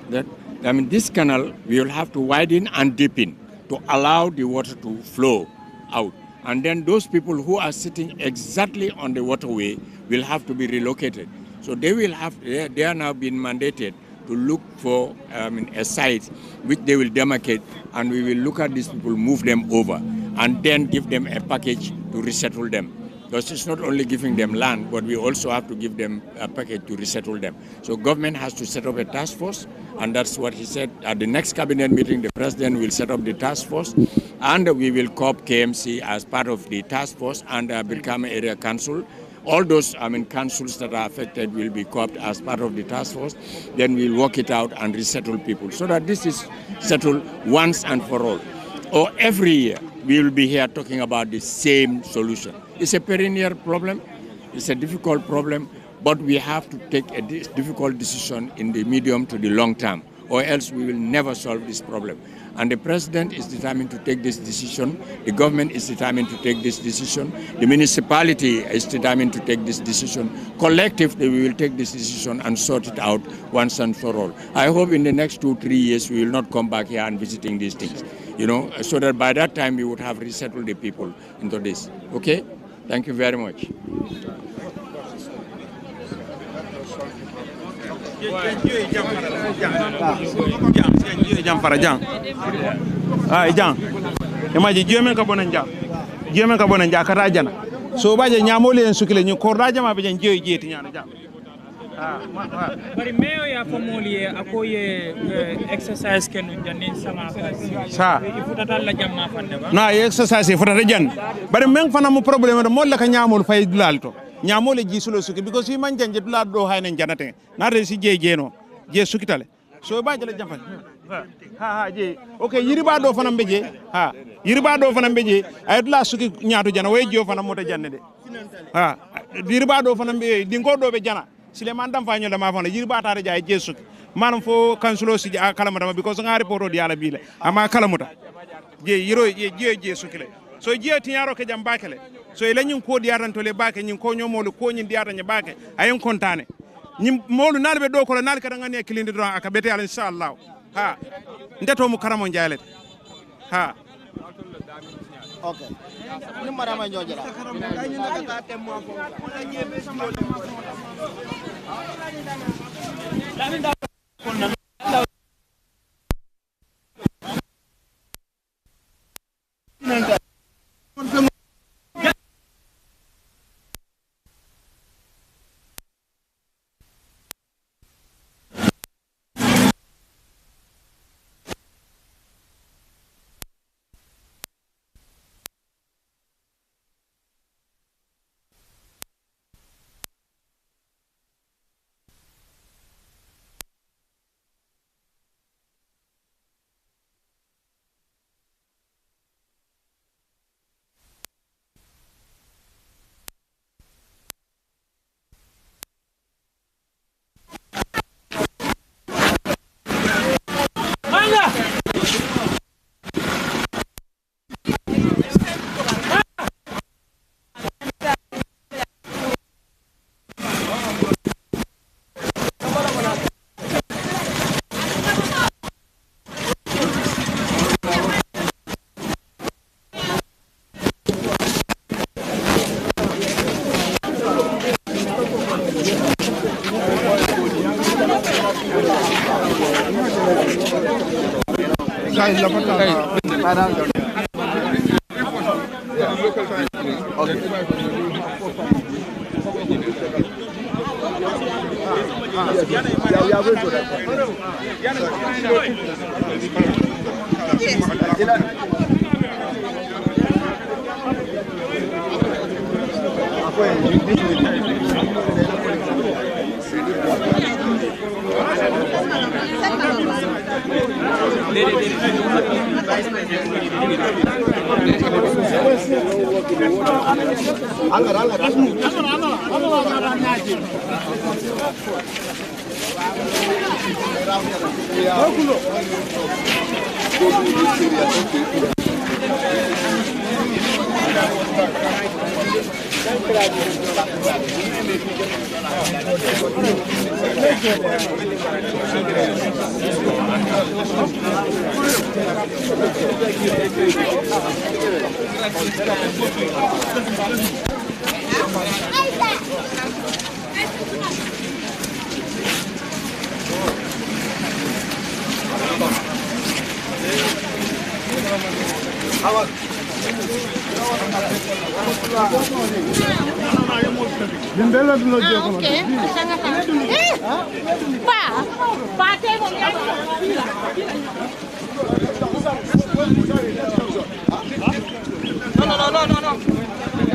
S3: This canal, we will have to widen and deepen to allow the water to flow out. And then those people who are sitting exactly on the waterway will have to be relocated. So they are now being mandated to look for a site which they will demarcate, and we will look at these people, move them over, and then give them a package to resettle them. Because it's not only giving them land, but we also have to give them a package to resettle them. So government has to set up a task force, and that's what he said. At the next cabinet meeting, the president will set up the task force, and we will COP KMC as part of the task force and become area council. All those councils that are affected will be COPed as part of the task force. Then we'll work it out and resettle people so that this is settled once and for all. Or every year, we will be here talking about the same solution. It's a perennial problem, it's a difficult problem, but we have to take a difficult decision in the medium to the long term, or else we will never solve this problem. And the president is determined to take this decision, the government is determined to take this decision, the municipality is determined to take this decision. Collectively, we will take this decision and sort it out once and for all. I hope in the next 2-3 years, we will not come back here and visiting these things, so that by that time we would have resettled the people into this. Okay? Thank you very much.
S16: So baje nyamole en sukile ñu kordaja ma be jeey jeeti ñana jam
S1: bari meyo ya famoli akoye exercise kenu janin sama
S16: sa
S1: ifutata la jamma fande ba
S16: na exercise futata jan bari men fana mu problème mo la ka nyamol fay dulalto nyamole ji sulo suki because fi man janje dulal do hayna janate na re si jeey jeeno je sukitale so baje la jamfal ha je okay yiriba do fana beje ha yiriba do fana beje ay dula suki nyaatu jana way jo fana mota janne de ha yiriba do fana be dingo do be jana Sileman dam fanyo la ma fana yiriba ta jaay je suki manam fo kansulo si kalamuta because ngari poto di ala bile ama kalamuta je yiro je sukile so je tinyaro ke jam bakele so ele nyin ko diatan to le bake nyin ko nyomolu ko nyin diatan nya bake ayen kontane nyin molu nalbe do ko nal kada ngani kilindi do aka bete ala inshallah ha ndeto mu karamo jaalet ha
S17: Okay. Ni marama nyojela.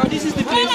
S18: This is the place.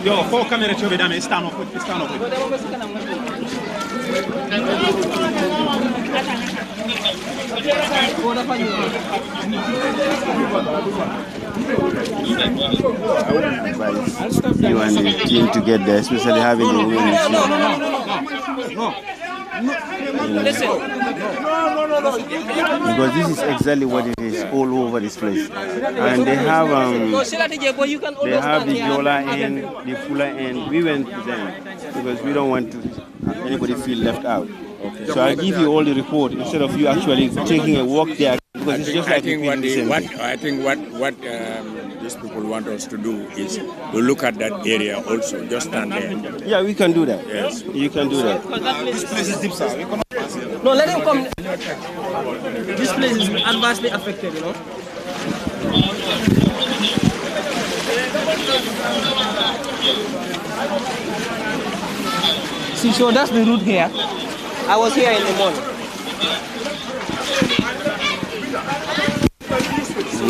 S9: Yo, fo camere ci vediamo, stanno qui.
S19: You and the team to get there, especially having the women.
S9: No.
S10: Listen.
S18: Because this is exactly what it is all over this place. And they have the Jola end, the Fula end. We went to them because we don't want anybody feel left out. Okay. So I'll give you all the report instead of you actually taking a walk there, because it's just like
S3: I think what these people want us to do is to look at that area also, just stand there.
S18: Yeah, we can do that.
S3: Yes,
S18: you can do that.
S3: This place is deep, sir. We cannot pass here.
S10: No, let him come. This place is adversely affected, you know. See, so that's the route here. I was here in the morning.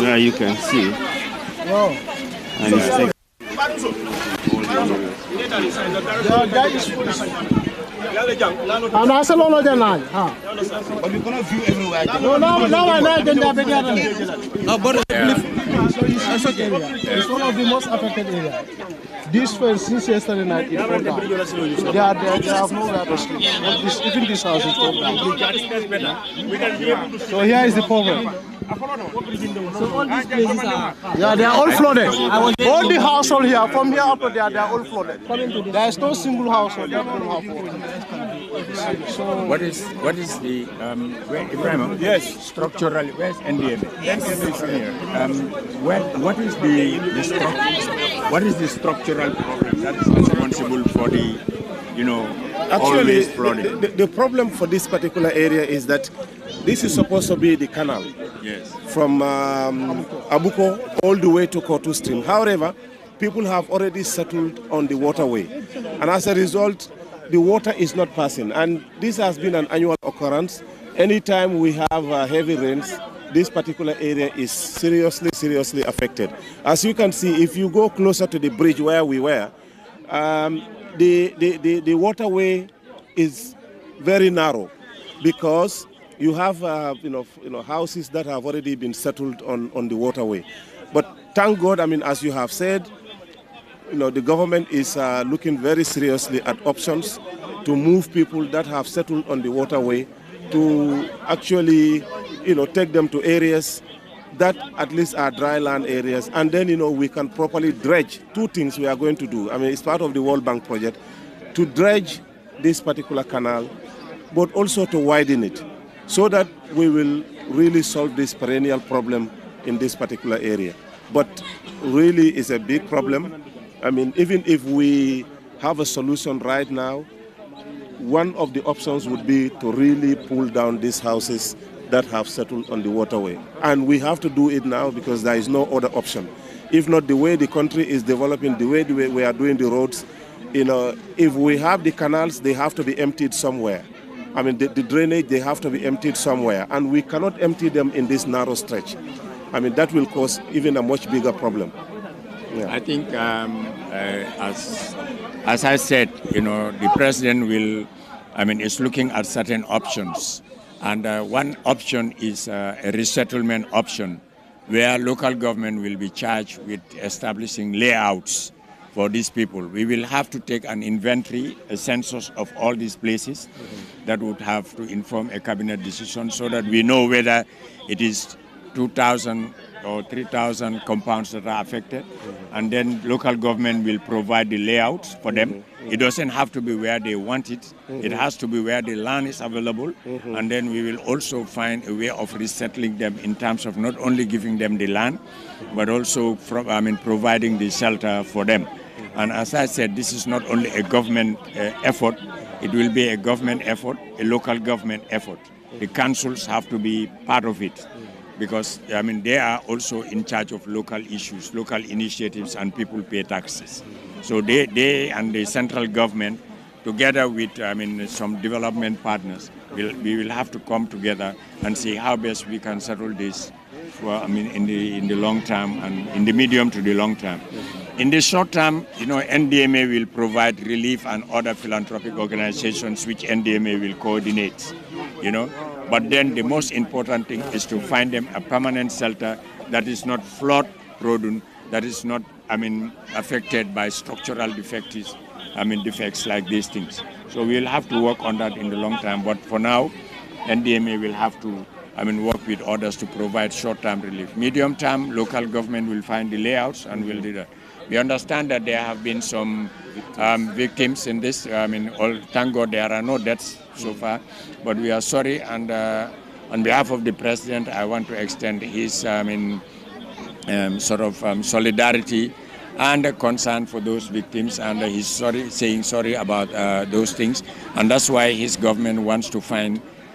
S18: Now you can see.
S10: Wow.
S18: And it's taking
S19: And I said, no, no,
S9: But we cannot view everywhere.
S19: No, but it's okay. It's one of the most affected areas. This fence since yesterday night is all down. They have nowhere to sleep. Even this house is all down. So here is the problem.
S10: So all these places are...
S19: Yeah, they are all flooded. All the household here, from here up to there, they are all flooded. There is no single household that will have water. So
S3: What is the Ibrahim? Yes, structural. Where's NDMA? NDMA is here. What is the structural problem that is responsible for the,
S2: Actually,
S3: always flooding?
S2: the problem for this particular area is that this is supposed to be the canal.
S3: Yes.
S2: From Abuko all the way to Kotu Stream. However, people have already settled on the waterway, and as a result, the water is not passing. And this has been an annual occurrence. Anytime we have heavy rains, this particular area is seriously affected. As you can see, if you go closer to the bridge where we were, the waterway is very narrow because you have houses that have already been settled on the waterway. But thank God, as you have said, the government is looking very seriously at options to move people that have settled on the waterway to actually, take them to areas that at least are dry land areas, and then, we can properly dredge. Two things we are going to do. It's part of the World Bank project, to dredge this particular canal, but also to widen it, so that we will really solve this perennial problem in this particular area. But really it's a big problem. Even if we have a solution right now, one of the options would be to really pull down these houses that have settled on the waterway. And we have to do it now because there is no other option. If not, the way the country is developing, the way we are doing the roads, if we have the canals, they have to be emptied somewhere. The drainage, they have to be emptied somewhere, and we cannot empty them in this narrow stretch. That will cause even a much bigger problem. Yeah.
S3: I think, as I said, the president is looking at certain options, and one option is a resettlement option, where local government will be charged with establishing layouts for these people. We will have to take an inventory, a census of all these places that would have to inform a cabinet decision so that we know whether it is 2,000 or 3,000 compounds that are affected. And then local government will provide the layouts for them. It doesn't have to be where they want it. It has to be where the land is available. And then we will also find a way of resettling them in terms of not only giving them the land, but also providing the shelter for them. And as I said, this is not only a government effort, it will be a government effort, a local government effort. The councils have to be part of it because, they are also in charge of local issues, local initiatives, and people pay taxes. So they and the central government, together with, some development partners, we will have to come together and see how best we can settle this for, in the long term and in the medium to the long term. In the short term, NDMA will provide relief and other philanthropic organizations which NDMA will coordinate, But then the most important thing is to find them a permanent shelter that is not flood-prone, that is not, affected by structural defects like these things. So we'll have to work on that in the long term. But for now, NDMA will have to, work with others to provide short-term relief. Medium term, local government will find the layouts and will do that. We understand that there have been some victims in this. Thank God there are no deaths so far, but we are sorry. And on behalf of the president, I want to extend his solidarity and concern for those victims, and he's saying sorry about those things. And that's why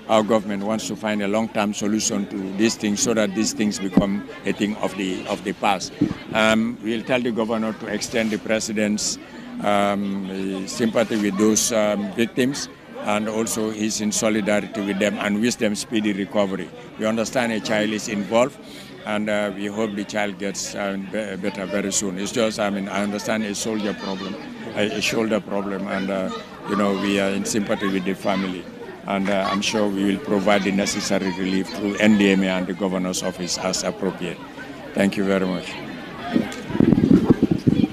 S3: our government wants to find a long-term solution to these things so that these things become a thing of the past. We'll tell the governor to extend the president's sympathy with those victims, and also he's in solidarity with them and wish them speedy recovery. We understand a child is involved, and we hope the child gets better very soon. It's just, I understand a shoulder problem, and we are in sympathy with the family. And I'm sure we will provide the necessary relief through NDMA and the governor's office as appropriate. Thank you very much.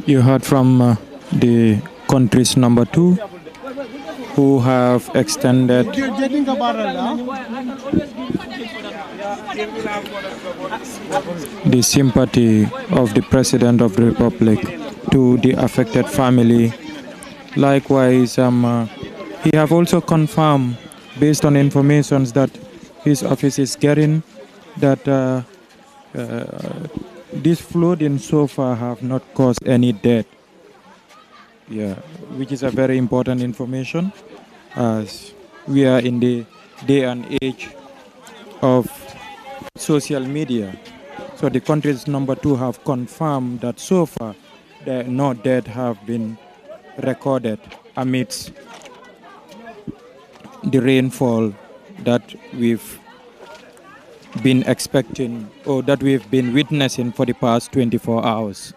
S1: You heard from the countries number 2 who have extended the sympathy of the President of the Republic to the affected family. Likewise, he have also confirmed, based on information that his office is getting, that this flooding so far have not caused any death. Yeah, which is a very important information, as we are in the day and age of social media. So the countries number 2 have confirmed that so far no death have been recorded amidst the rainfall that we've been expecting, or that we've been witnessing for the past 24 hours.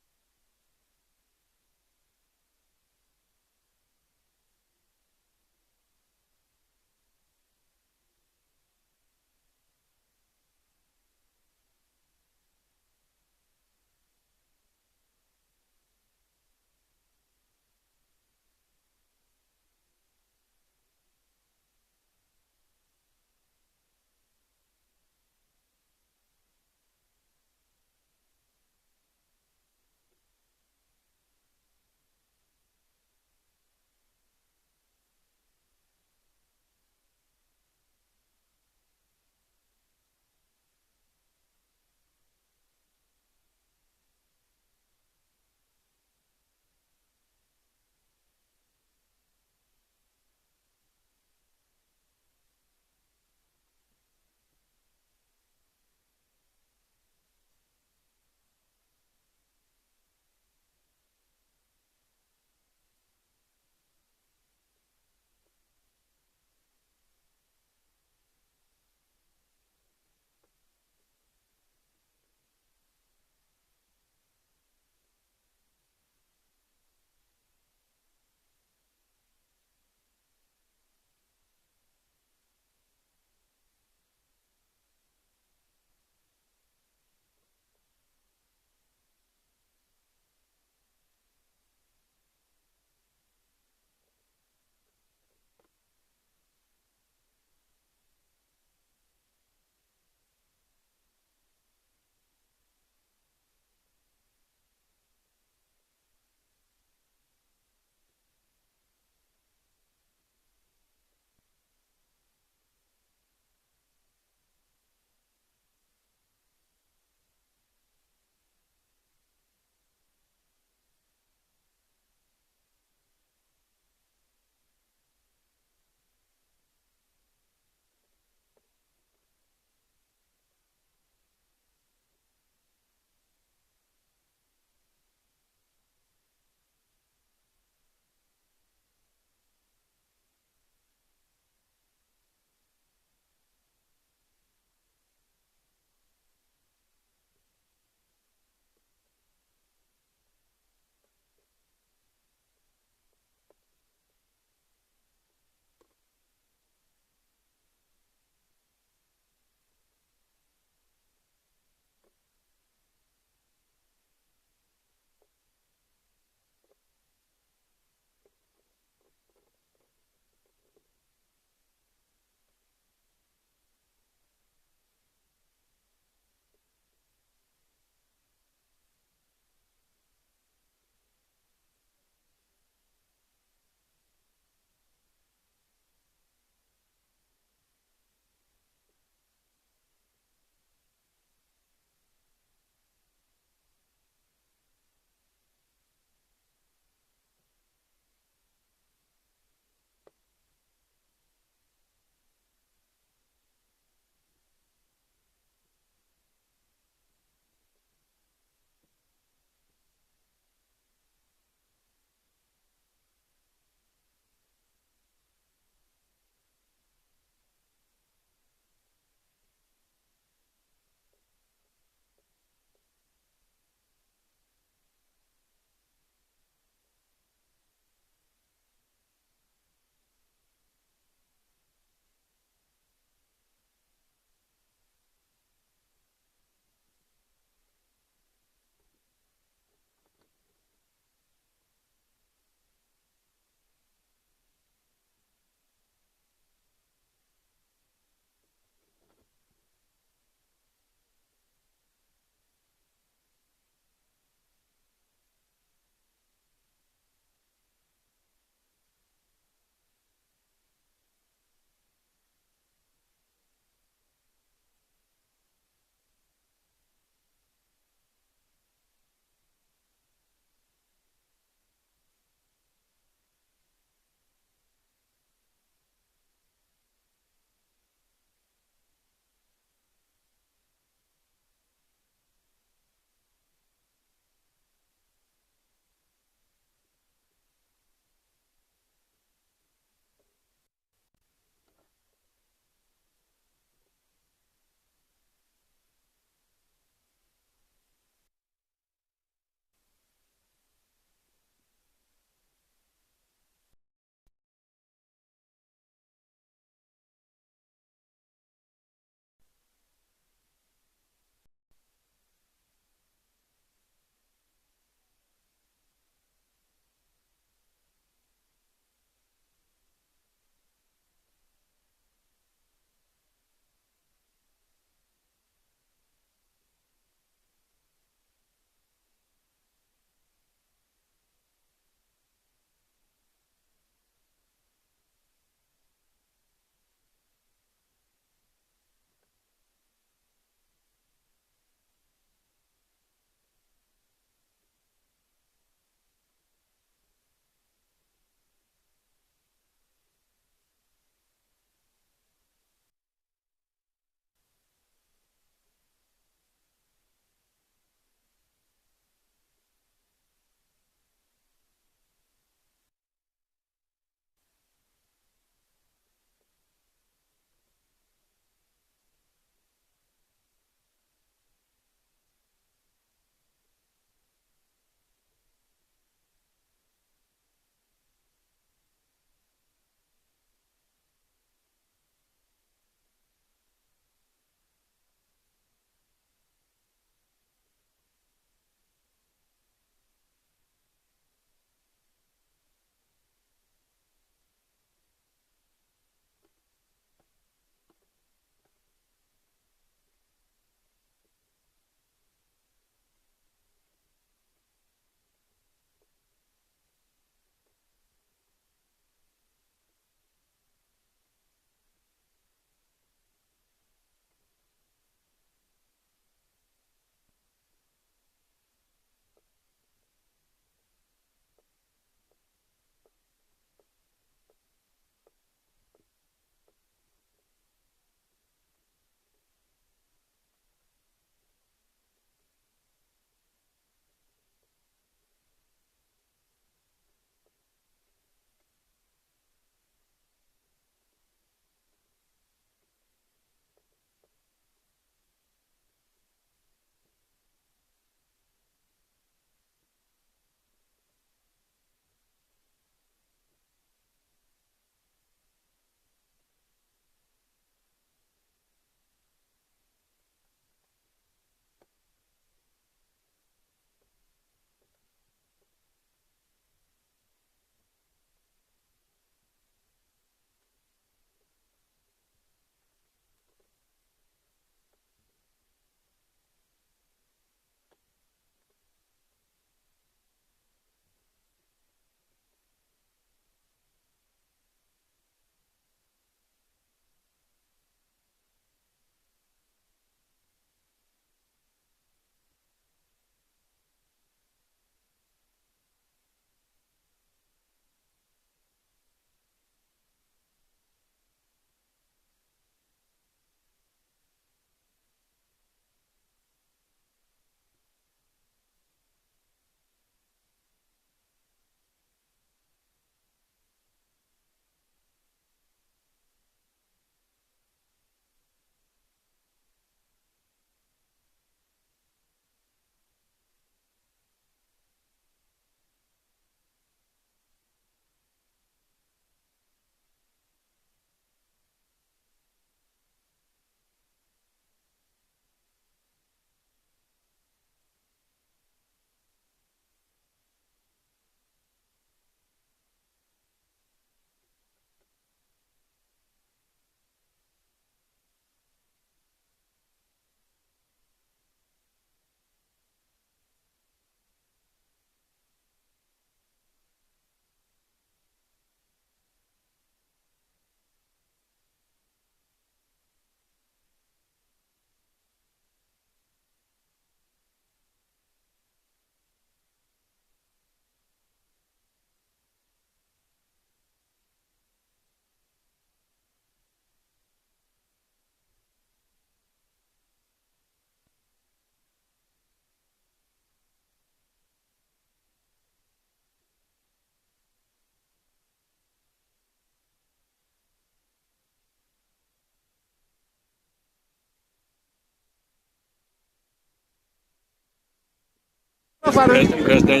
S3: president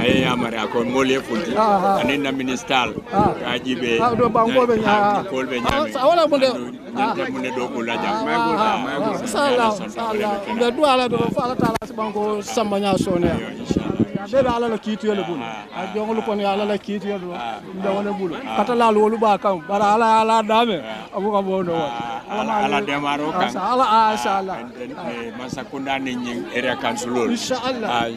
S3: ye amare akon mole fulti anin na ministal ka jibe
S19: do banko be nya
S3: ko be nyami
S19: wala mo de
S3: nyante mun do ko la jam
S19: sala be do ala do fa ala taala banko samba nya sone be ala la kiti yele bulu a jongolu kon ala la kiti yele be wala bulu kata la lu ba kam bara ala dame abu ka bono
S3: ala demaro kan
S19: ala inshallah
S3: masakunda ni nyin area councilor inshallah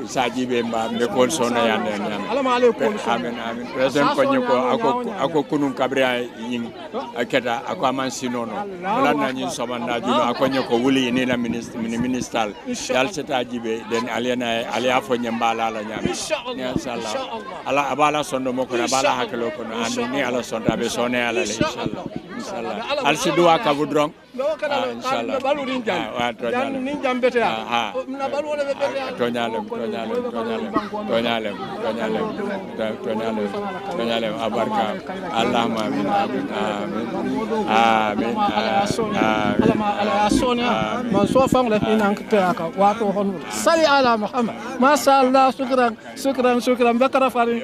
S3: sa jibe mba be ko sona yande nyame amen amen president ko nyiko ako kunun kabria yin aketa ako man sinono wala na nyin somanda juno ako nyiko wuli ni la minister yal seta jibe den aliana alia fo nyambala la nyame inshallah ala abala sondo moko na bala hakelo ko andi ni ala sonda be sone ala inshallah inshallah al sidwa ka budron inshallah
S19: balurin jam dan nin jambete na balu wala be
S3: tonyalem abarka allahumma amin amin
S19: ala sonia man so fam la finan ka wato hon sali ala muhammad ma sha Allah shukran bekara farin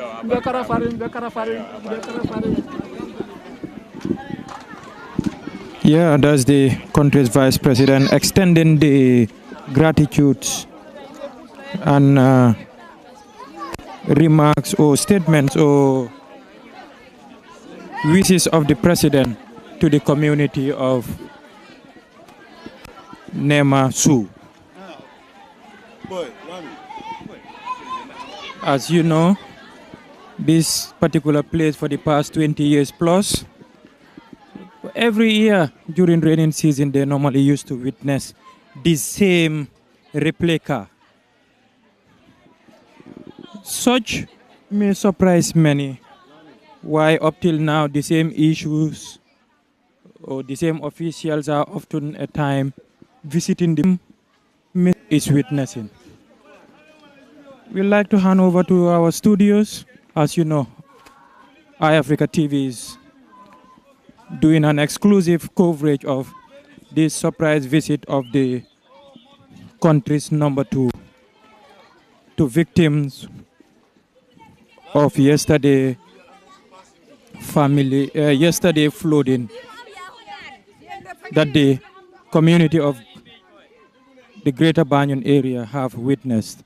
S1: Yeah, that's the country's vice president extending the gratitude and remarks or statements or wishes of the president to the community of Nema Su. As you know, this particular place for the past 20 years plus, every year during rainy season, they normally used to witness the same replica. Such may surprise many. Why up till now the same issues or the same officials are often at time visiting them is witnessing. We'd like to hand over to our studios. As you know, iAfrica TV is doing an exclusive coverage of this surprise visit of the country's number 2 to victims of yesterday flooding that the community of the Greater Banyan area have witnessed.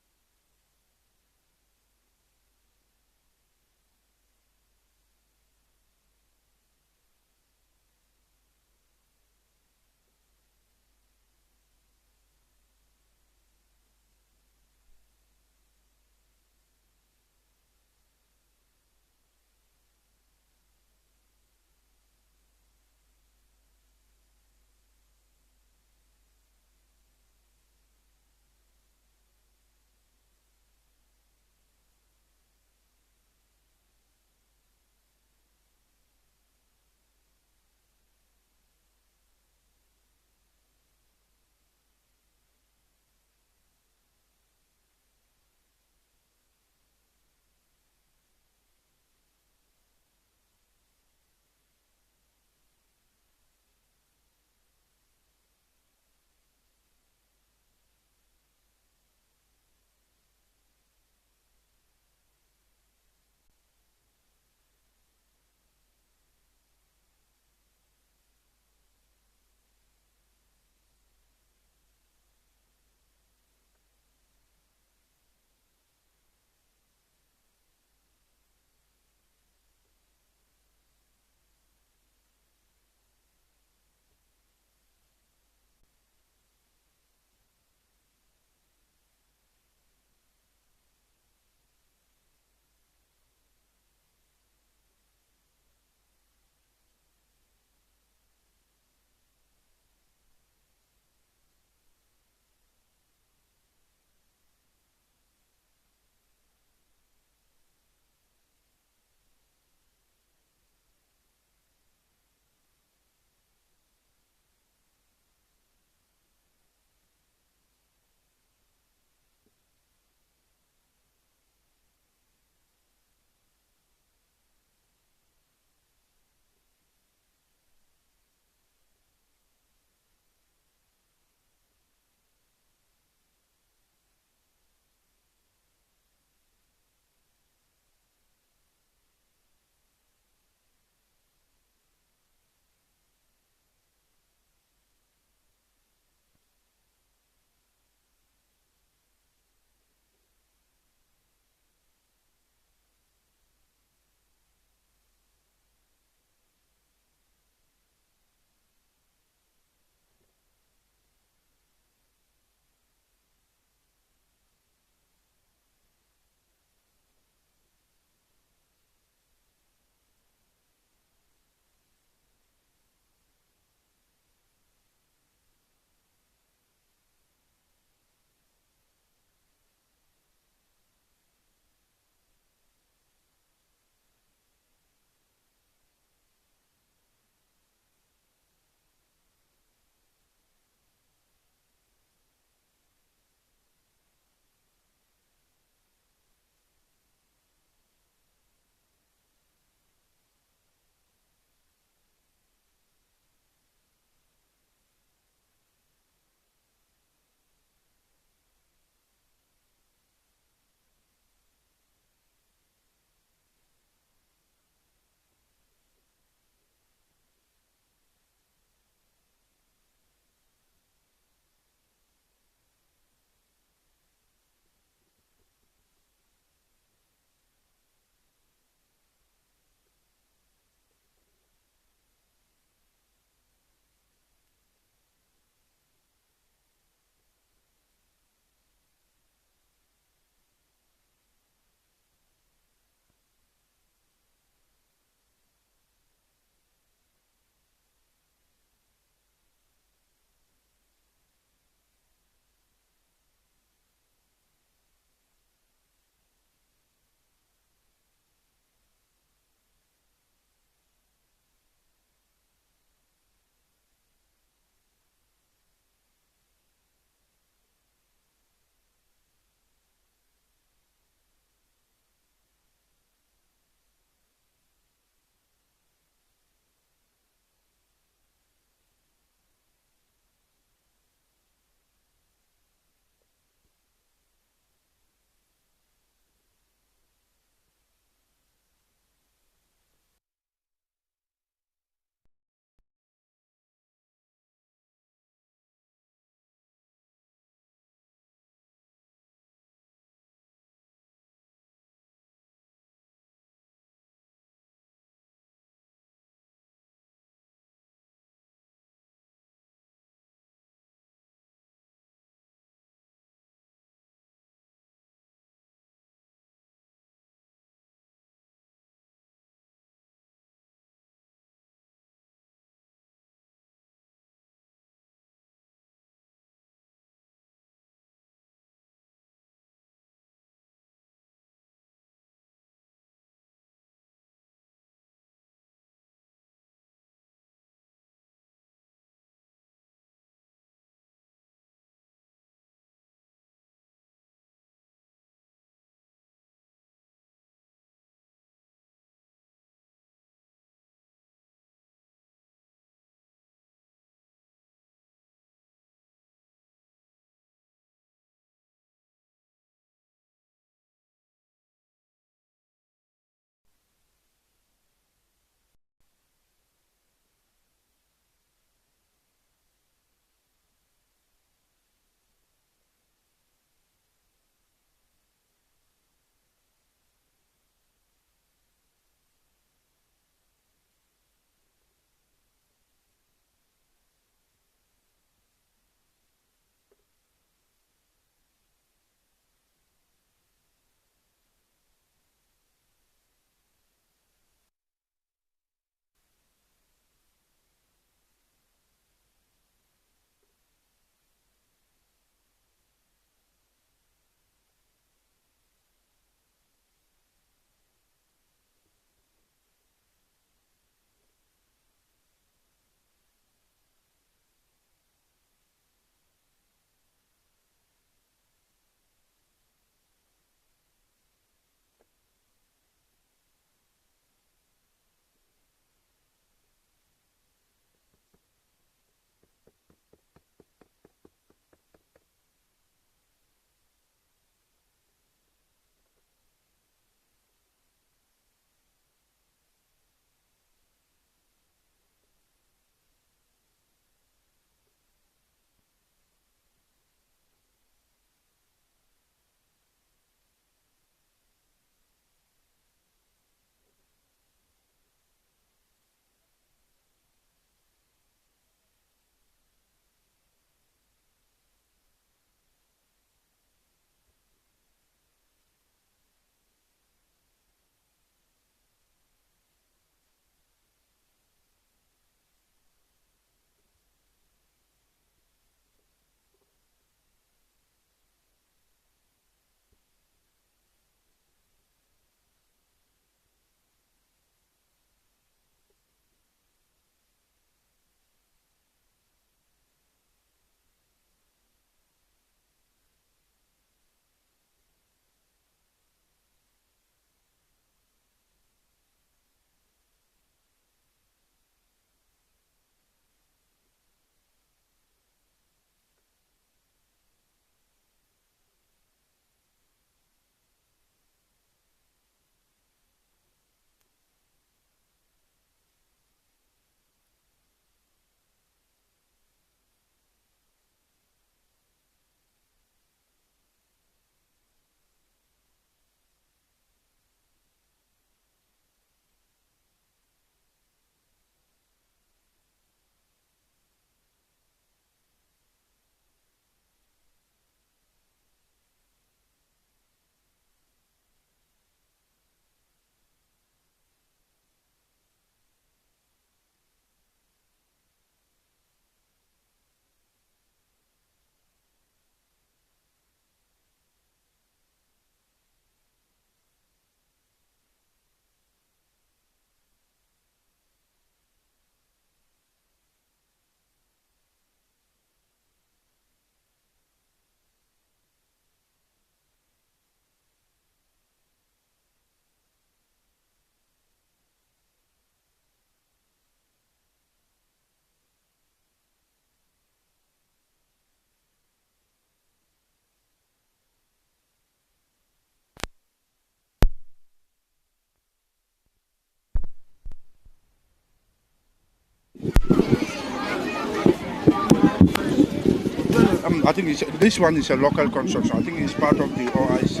S7: I think this one is a local construction. I think it's part of the OIC.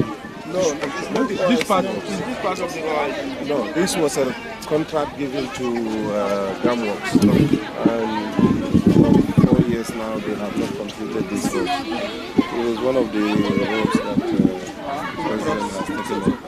S2: No,
S7: this part of the OIC.
S2: No, this was a contract given to Gamworks, and for 4 years now they have not completed this road. It was one of the roads that the President has taken up.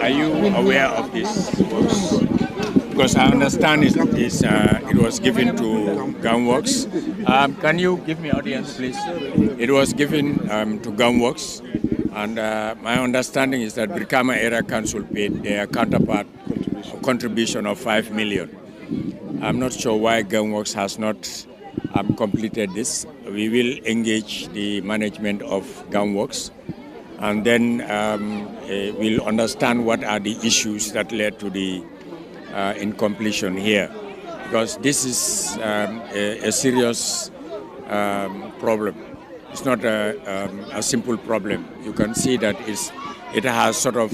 S3: Are you aware of this? Because I understand it was given to Gunworks. Can you give me audience, please? It was given to Gunworks, and my understanding is that Brikama Area Council paid their counterpart contribution of 5 million. I'm not sure why Gunworks has not completed this. We will engage the management of Gunworks, and then we'll understand what are the issues that led to the incompletion here, because this is a serious problem. It's not a simple problem. You can see that it has sort of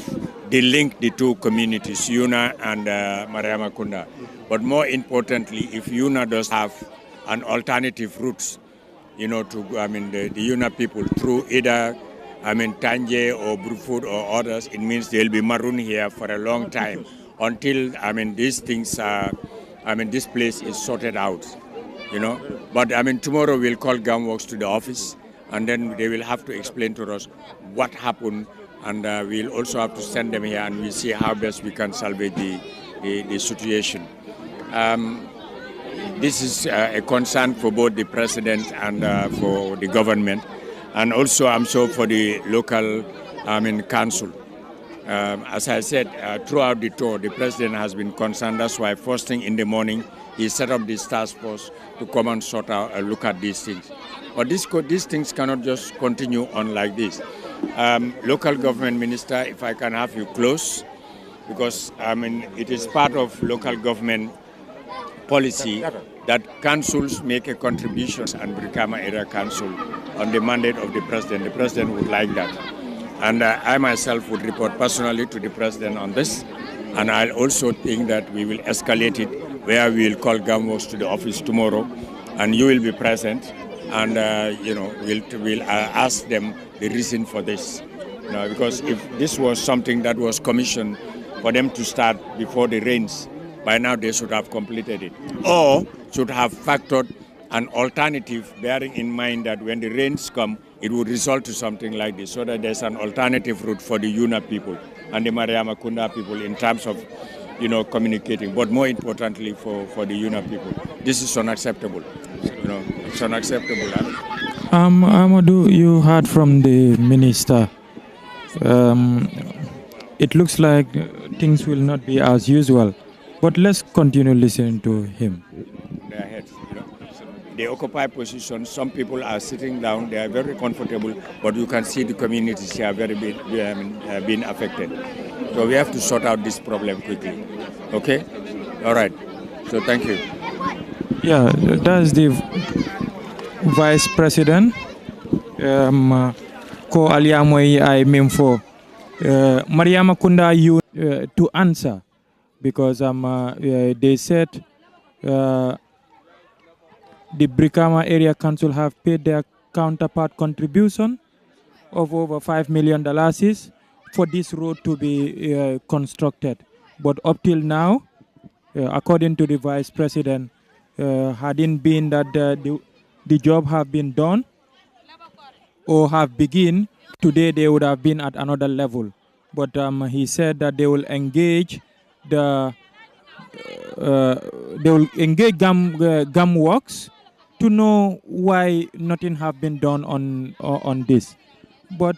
S3: delinked the two communities, Yuna and Mariamakunda. But more importantly, if Yuna does have an alternative route, to the Yuna people through either Tanje or Brufut or others, it means they'll be marooned here for a long time until these things this place is sorted out, But tomorrow we'll call Gunworks to the office, and then they will have to explain to us what happened, and we'll also have to send them here, and we'll see how best we can salvage the situation. This is a concern for both the president and for the government, and also I'm sure for the local council. As I said, throughout the tour, the president has been concerned. That's why first thing in the morning, he set up this task force to come and sort out and look at these things. But these things cannot just continue on like this. Local government minister, if I can have you close, because it is part of local government policy that councils make a contribution and Brikama Area Council on the mandate of the president. The president would like that. And I myself would report personally to the president on this. And I also think that we will escalate it, where we will call Gunworks to the office tomorrow, and you will be present, and we'll ask them the reason for this. Because if this was something that was commissioned for them to start before the rains, by now they should have completed it, or should have factored an alternative, bearing in mind that when the rains come, it would result to something like this, so that there's an alternative route for the Yuna people and the Mariamakunda people in terms of, communicating, but more importantly for the Yuna people. This is unacceptable. It's unacceptable.
S1: Amadou, you heard from the minister. It looks like things will not be as usual, but let's continue listening to him.
S3: Their heads, They occupy positions. Some people are sitting down. They are very comfortable, but you can see the communities here very being affected. So we have to sort out this problem quickly. Okay? All right. So thank you.
S1: Yeah, that's the Vice President. Ko aliamoy I mean for Mariama Kunda you to answer because they said the Brikama Area Council have paid their counterpart contribution of over $5 million for this road to be constructed. But up till now, according to the Vice President, hadn't been that the job have been done or have begin, today they would have been at another level. But he said that they will engage GAM works to know why nothing have been done on this. But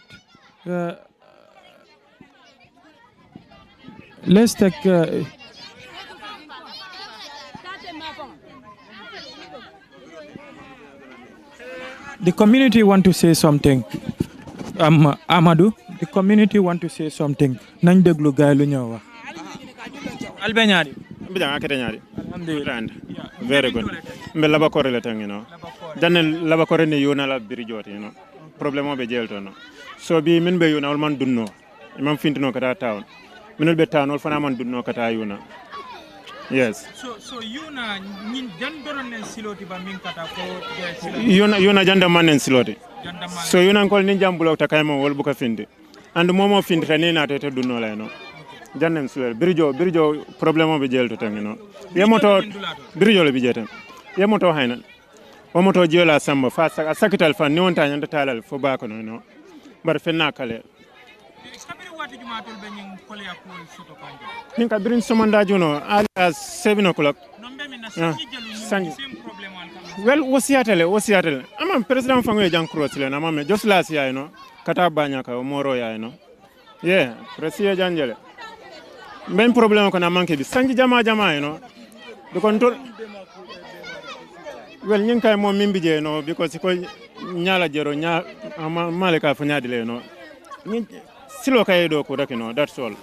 S1: let's take the community want to say something. Amadou, the community want to say something. Nañ déglu gaay lu ñëw wax. Albeñaari.
S16: Mbijang akete ñaari.
S1: Alhamdulillah.
S16: Very good. Mbe laba kore le tang, you know. Janne laba kore ni yuna la biri joti, you know. Problemo be jelto no. So bi min be yuna ol man dunno. Imam fintino kata town. Minul be town ol fana man dunno kata yuna. Yes.
S1: So yuna ñin jan doron nen siloti ba min kata ko
S16: yuna janda manen siloti. So yuna kol ni jambulo ta kaymo wol buka finde. And momo finde tani na tete dunno la no. Jannen silor birijo problemo be jelto tan no. Yemoto birijo le bijete. Yemoto hayna. O moto jiola samba fa sakital fan ni wonta nyanda talal fo ba ko no. Bar fenna kale. Ninka birin somanda juno ala 7 o'clock. Well, wasiatele. Ama president fango e jan cross le na mame just last year, you know. Kata banya ka moro ya, you know. Yeah, president janjele. Ben problem ko na manke bi sanji jama, you know. Do control. Well, nyinka mo mimbije, you know, because ko nyala jero nya male ka fanyadi le, you know. Silo kay do ko rakino, that's all.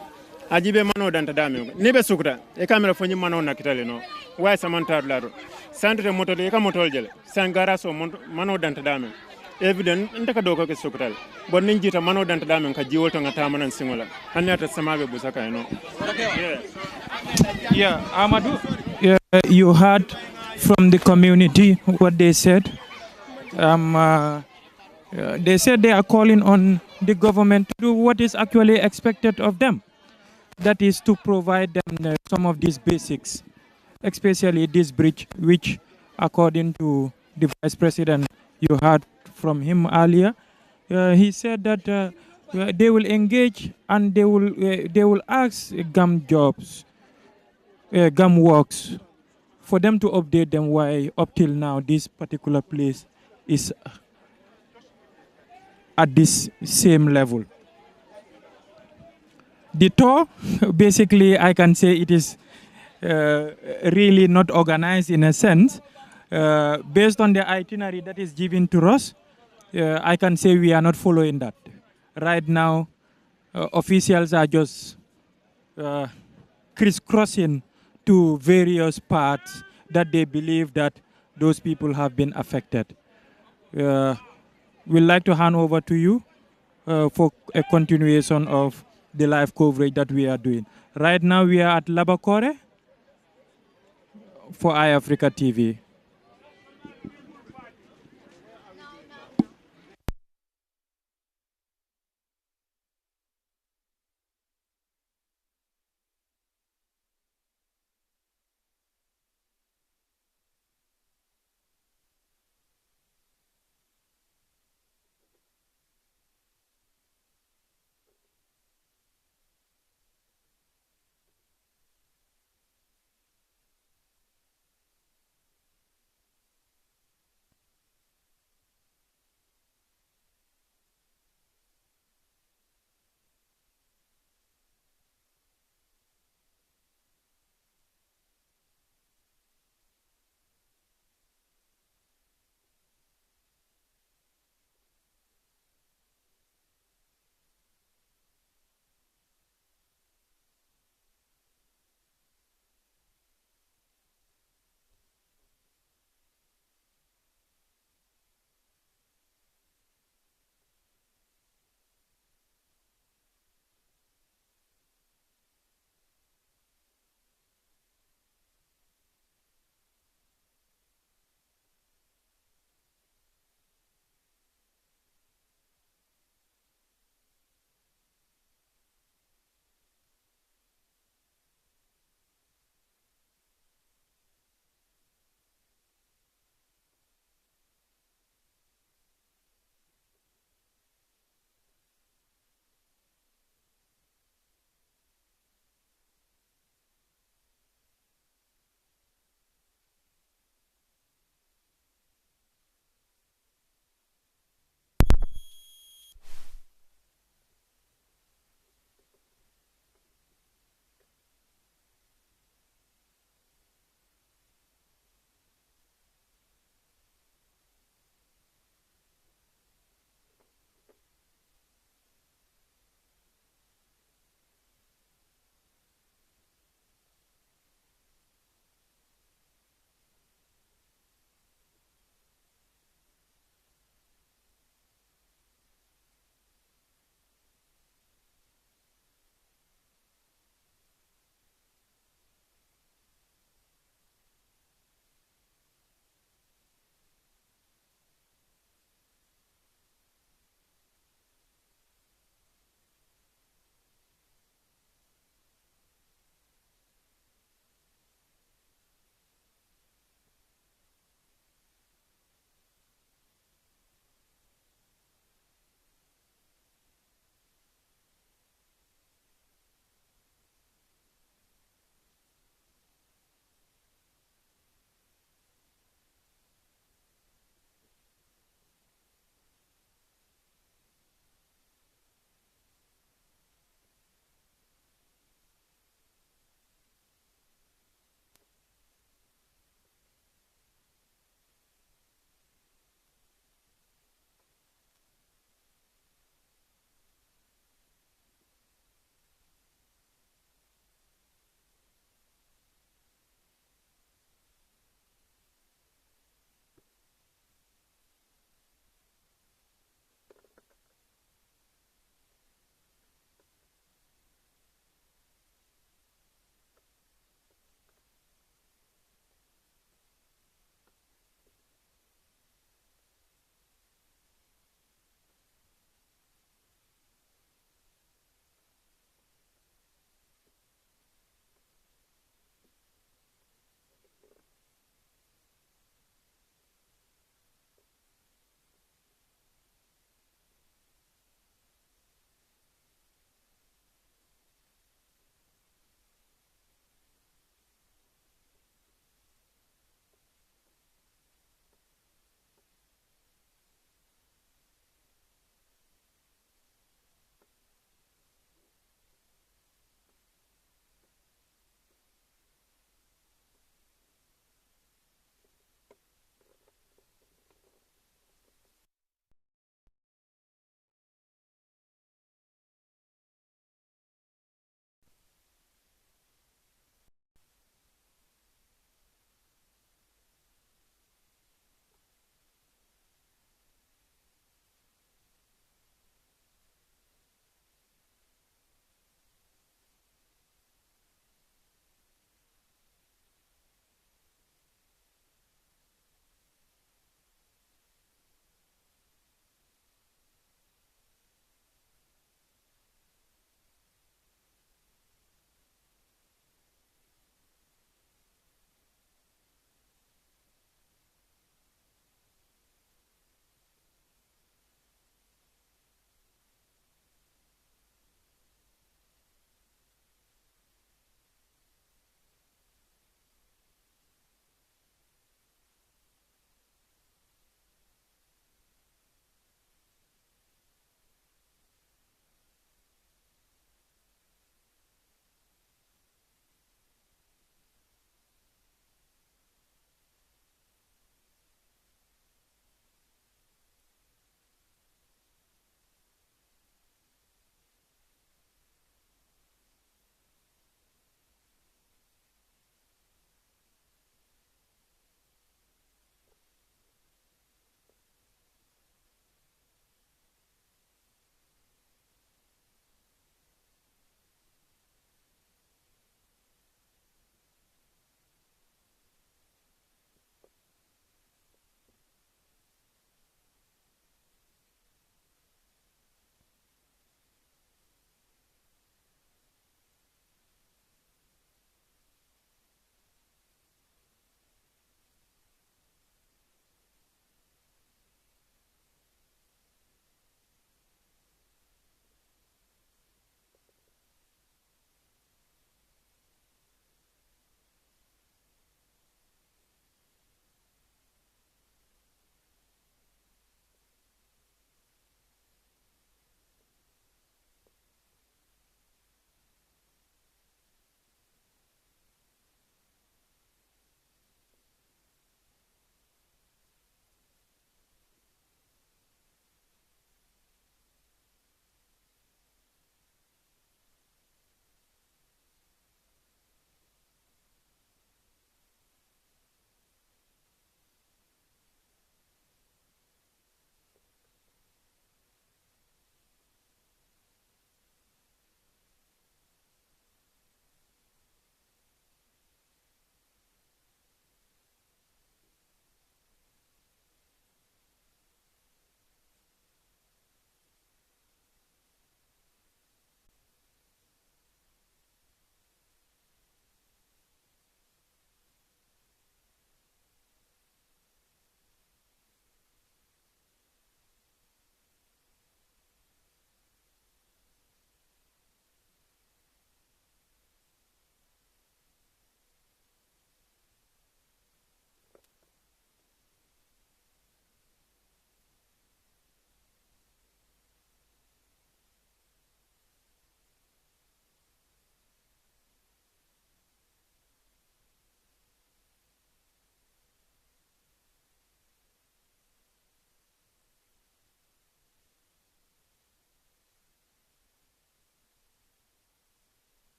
S16: Ajibe mano danta dami nibe sukra e camera fonyi mano nakitale no way samanta laro centre moto de ka moto jele sangara so mano danta dami evident ndaka do ko ke sukral bon ninjita mano danta dami ka jiwolto ngata manan singola hanata samabe busaka no.
S1: Yeah, Amadou, you heard from the community what they said. They said they are calling on the government to do what is actually expected of them. That is to provide them some of these basics, especially this bridge, which, according to the Vice President, you heard from him earlier, he said that they will engage and they will ask GAM works, for them to update them why up till now this particular place is at this same level. The tour, basically, I can say it is really not organized in a sense. Based on the itinerary that is given to us, I can say we are not following that. Right now, officials are just crisscrossing to various parts that they believe that those people have been affected. We'd like to hand over to you for a continuation of the live coverage that we are doing. Right now we are at Labakore for iAfrica TV.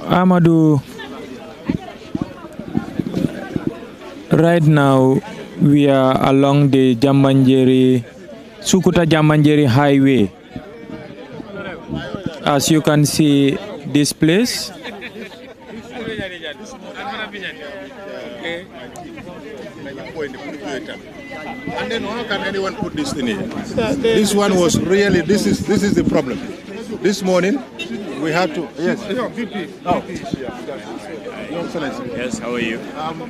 S1: Amadou, right now we are along the Sukuta Jamanjeri highway. As you can see this place.
S2: And then how can anyone put this in here? This one was really, this is the problem. This morning we had to, yes. VP. Oh. Your Excellency.
S3: Yes, how are you?
S2: I'm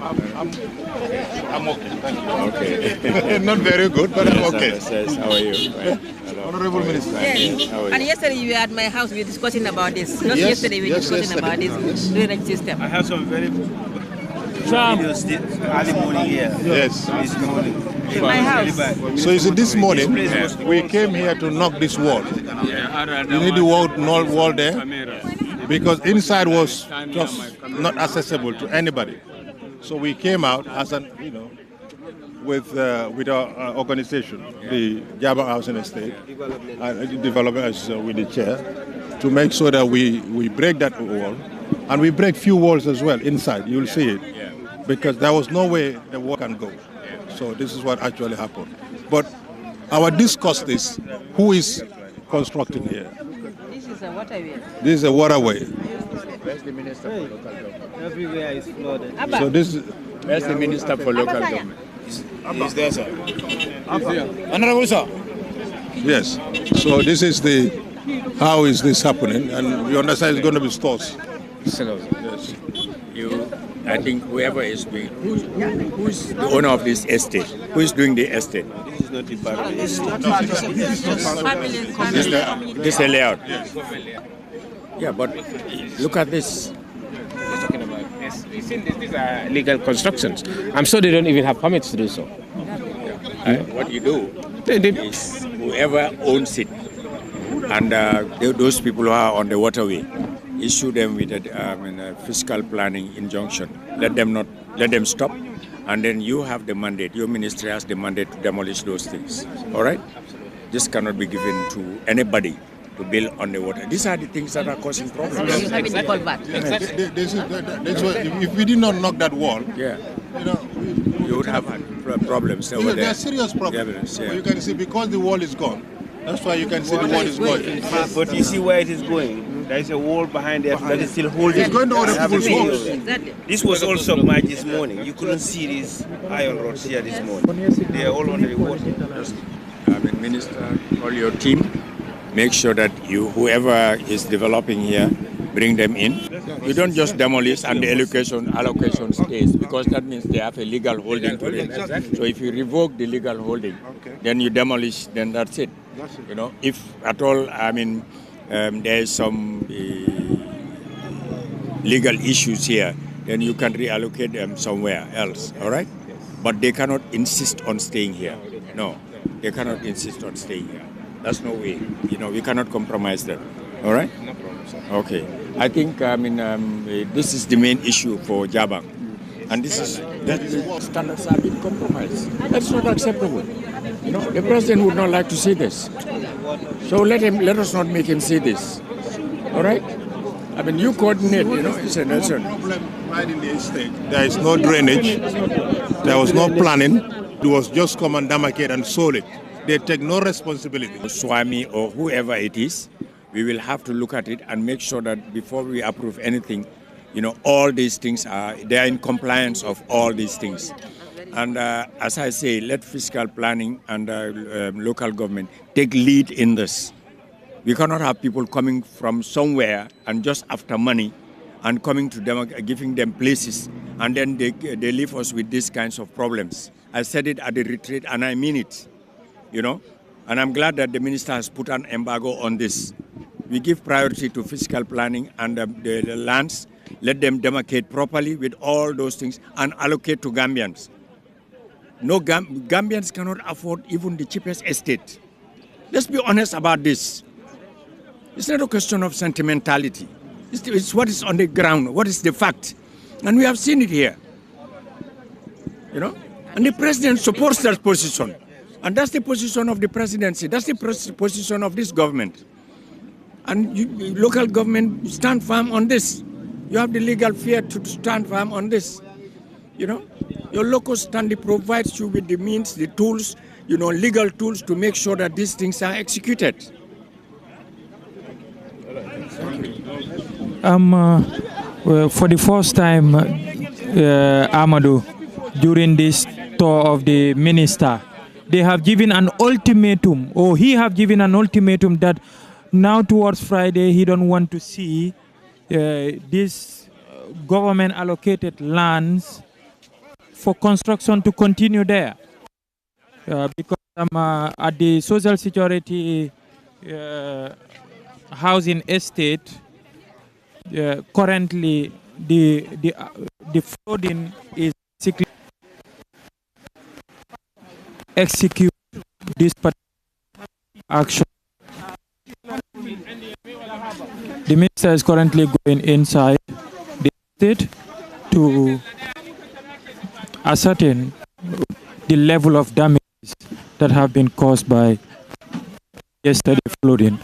S2: okay, thank you. Okay. Not very good, but
S3: yes,
S2: I'm okay.
S3: Yes, how are you? Fine.
S2: Honorable Minister.
S10: Yes.
S3: How are you?
S10: And yesterday you were at my house, we were discussing about this. Not
S2: Yes,
S10: yesterday, we were discussing about this drainage system.
S9: I have some very videos early morning here.
S2: Yes.
S9: This morning.
S10: In my house.
S2: So you see, this morning we came here to knock this wall. You need the wall there because inside was just not accessible to anybody. So we came out as an, with our organization, the Java Housing Estate, development with the chair, to make sure that we break that wall, and we break few walls as well inside. You'll see it, because there was no way the wall can go. So this is what actually happened. But our discuss is who is constructing here.
S10: This is a waterway.
S2: This is a waterway.
S3: Where's the Minister for Local Government?
S9: Everywhere is flooded.
S2: So this is.
S3: Where's the Minister for Local Government?
S9: He's there, sir. Honorable sir.
S2: Yes. So this is how is this happening, and we understand it's going to be stores.
S3: Yes. I think whoever is doing, who's the owner of this estate? Who is doing the estate?
S9: This is not the part of the estate.
S3: This is a layout. Yeah, but look at this.
S11: These are legal constructions. I'm sure they don't even have permits to do so.
S3: What you do is whoever owns it and those people who are on the waterway, issue them with a fiscal planning injunction. Let them stop, and then you have the mandate. Your ministry has the mandate to demolish those things. All right? This cannot be given to anybody to build on the water. These are the things that are causing problems.
S2: If we did not knock that wall,
S3: you would have problems over there.
S2: There are serious problems. You can see because the wall is gone. That's why you can see the wall is going.
S9: But you see where it is going. There is a wall behind there that is still holding.
S2: It's going to other people's homes.
S9: This was all submerged this morning. You couldn't see these iron rods here this morning. They are all under the water.
S3: Minister, call your team. Make sure that whoever is developing here, bring them in. You don't just demolish and the allocation stays, because that means they have a legal holding to it. So if you revoke the legal holding, then you demolish, then that's it. If at all, there is some legal issues here, then you can reallocate them somewhere else, all right? But they cannot insist on staying here. No, they cannot insist on staying here. That's no way. We cannot compromise them. All right?
S11: No problem, sir.
S3: Okay. I think, this is the main issue for Jabang. And this is that the standards have been compromised. That's not acceptable. The president would not like to see this. So let us not make him see this. All right? You coordinate, it's a nation.
S2: Right in the estate. There is no drainage. There was no planning. It was just come and demarcate and sold it. They take no responsibility.
S3: Swami or whoever it is, we will have to look at it and make sure that before we approve anything, all these things they are in compliance of all these things. And as I say, let fiscal planning and local government take lead in this. We cannot have people coming from somewhere and just after money and coming to them, giving them places, and then they leave us with these kinds of problems. I said it at the retreat, and I mean it. And I'm glad that the minister has put an embargo on this. We give priority to fiscal planning and the lands, let them demarcate properly with all those things and allocate to Gambians. No, Gambians cannot afford even the cheapest estate. Let's be honest about this. It's not a question of sentimentality. It's what is on the ground, what is the fact. And we have seen it here. And the president supports that position. And that's the position of the presidency. That's the position of this government. And local government stand firm on this. You have the legal fear to stand firm on this. You know, your local standing provides you with the means, the tools, legal tools to make sure that these things are executed.
S1: For the first time, Amadou, during this tour of the minister, they have given an ultimatum, or he have given an ultimatum that now towards Friday he don't want to see this government allocated lands for construction to continue there. Because at the social security housing estate, currently the flooding is basically execute this particular action. The minister is currently going inside the state to ascertain the level of damages that have been caused by yesterday flooding.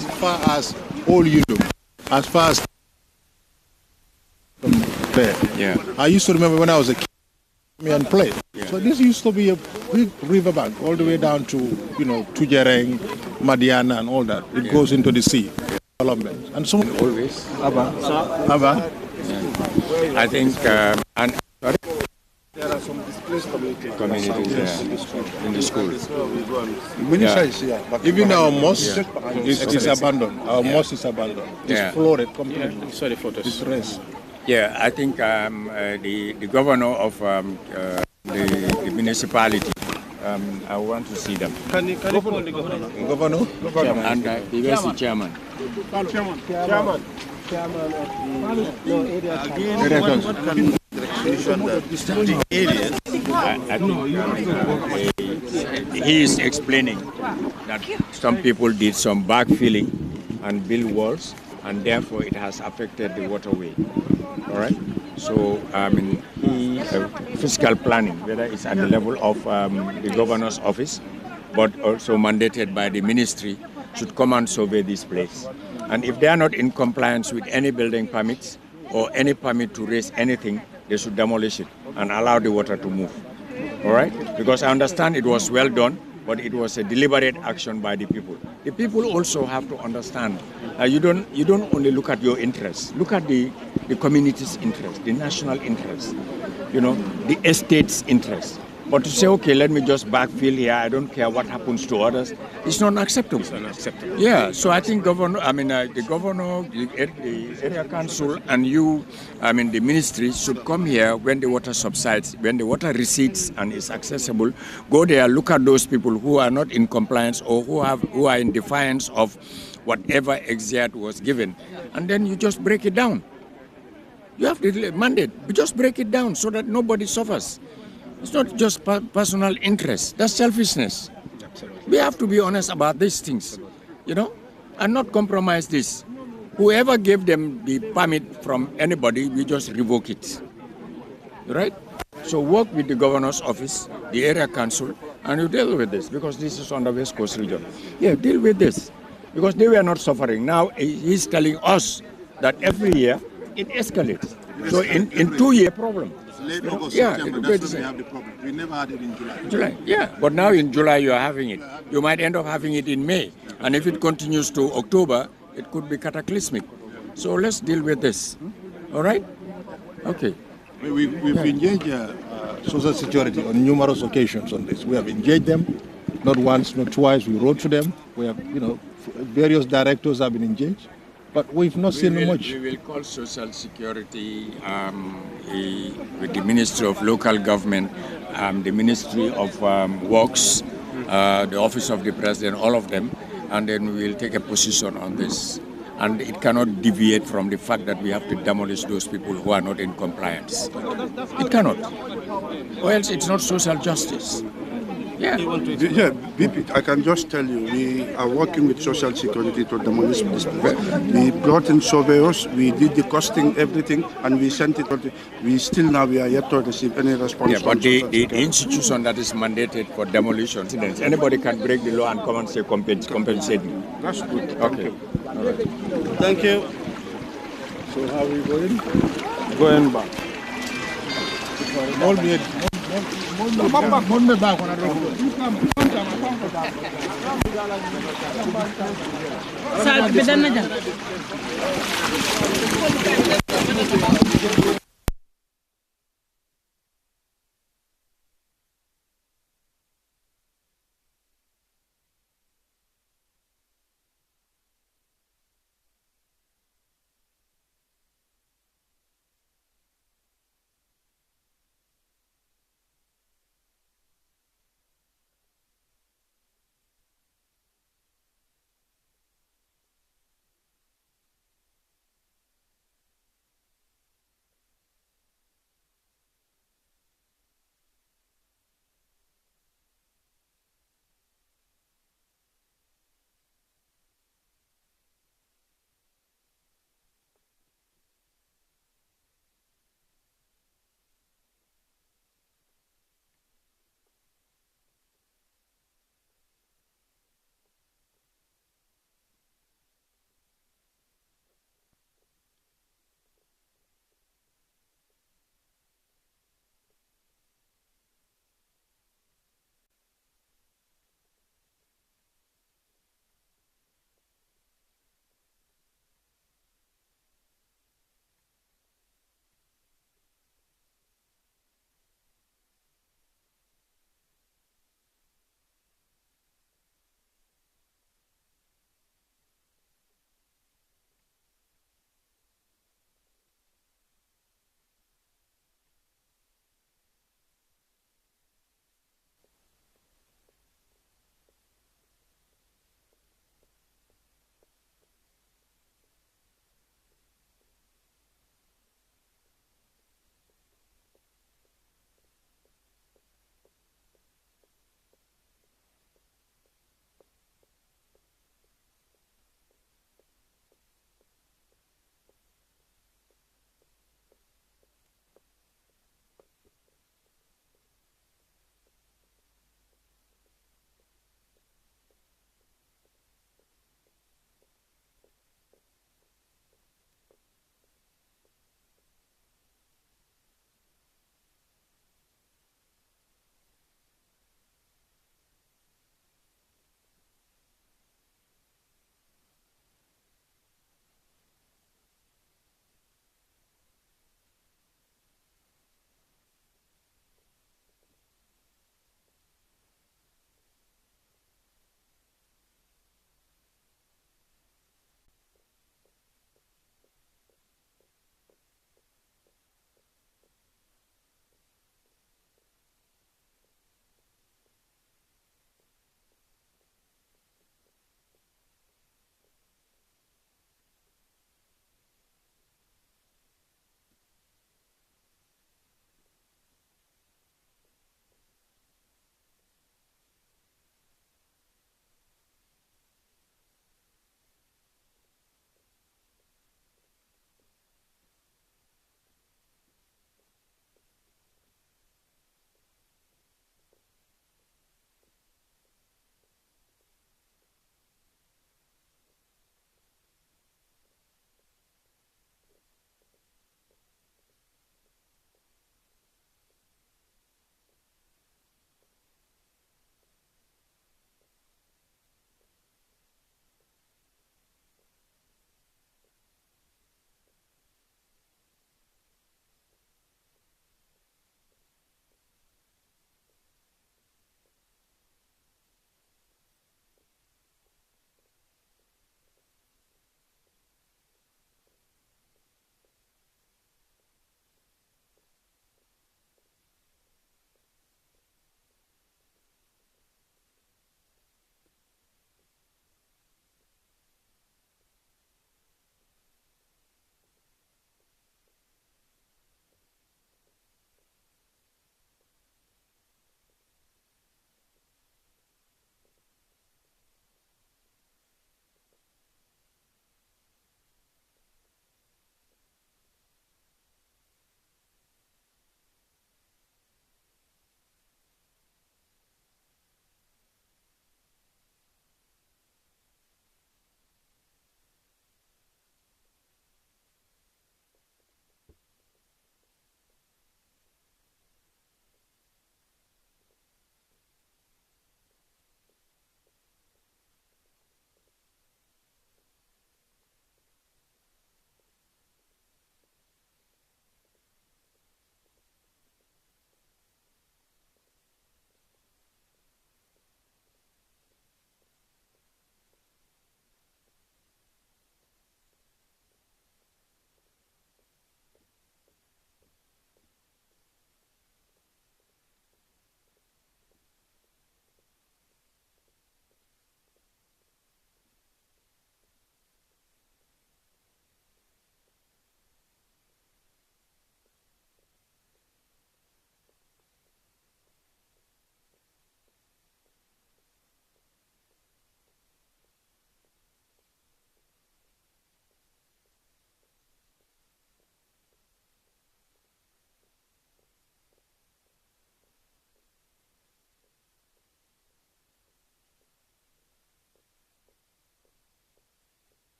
S19: as far as all you know, as far as there.
S3: Yeah.
S19: I used to remember when I was a kid and play.
S3: Yeah.
S19: So this used to be a big riverbank all the way down to, Tujereng, Madiana and all that. It goes into the sea. Development. And some
S3: always.
S19: Abba.
S3: I think and sorry?
S19: There are some displaced communities
S3: in the school.
S19: Minister is here, but even our mosque is abandoned. Our mosque is abandoned. It's flooded completely.
S11: Sorry, photos.
S19: It's rest.
S3: Yeah, I think the governor of the municipality, I want to see them.
S19: Can you call the governor? Governor?
S3: And where's the chairman?
S19: Chairman.
S3: He is explaining that some people did some backfilling and build walls, and therefore it has affected the waterway. All right. So fiscal planning, whether it's at the level of the governor's office, but also mandated by the ministry, should come and survey this place. And if they are not in compliance with any building permits or any permit to raise anything, they should demolish it and allow the water to move. All right? Because I understand it was well done, but it was a deliberate action by the people. The people also have to understand you don't only look at your interests. Look at the community's interest, the national interest, the estate's interest. But to say, okay, let me just backfill here, I don't care what happens to others, it's not acceptable. It's unacceptable. Yeah, so I think the governor, the area council, and you, the ministry should come here when the water subsides, when the water recedes and is accessible. Go there, look at those people who are not in compliance or who are in defiance of whatever exert was given, and then you just break it down. You have the mandate, but just break it down so that nobody suffers. It's not just personal interest. That's selfishness. Absolutely. We have to be honest about these things, and not compromise this. Whoever gave them the permit from anybody, we just revoke it. Right? So work with the governor's office, the area council, and you deal with this, because this is on the West Coast region. Yeah, deal with this, because they were not suffering. Now he's telling us that every year it escalates. So in 2-year problem.
S19: Late August,
S3: yeah,
S19: September, that's when we have the problem. We never had it in July.
S3: Yeah, but now in July you are having it. You might end up having it in May. And if it continues to October, it could be cataclysmic. So let's deal with this. All right? Okay.
S19: We've engaged Social Security on numerous occasions on this. We have engaged them, not once, not twice. We wrote to them. We have, various directors have been engaged. But we've not seen much.
S3: We will call Social Security with the Ministry of Local Government, the Ministry of Works, the Office of the President, all of them, and then we will take a position on this. And it cannot deviate from the fact that we have to demolish those people who are not in compliance. It cannot. Or else it's not social justice. Yeah.
S7: BP, I can just tell you, we are working with Social Security to demolish this place. We brought in surveyors, we did the costing, everything, and we sent it. We are yet to receive any response.
S3: Yeah, but the institution that is mandated for demolition, anybody can break the law and come and say compensate me.
S7: That's good.
S3: Okay.
S7: All right.
S19: Thank you. So how are we going? Going back.
S14: Sal,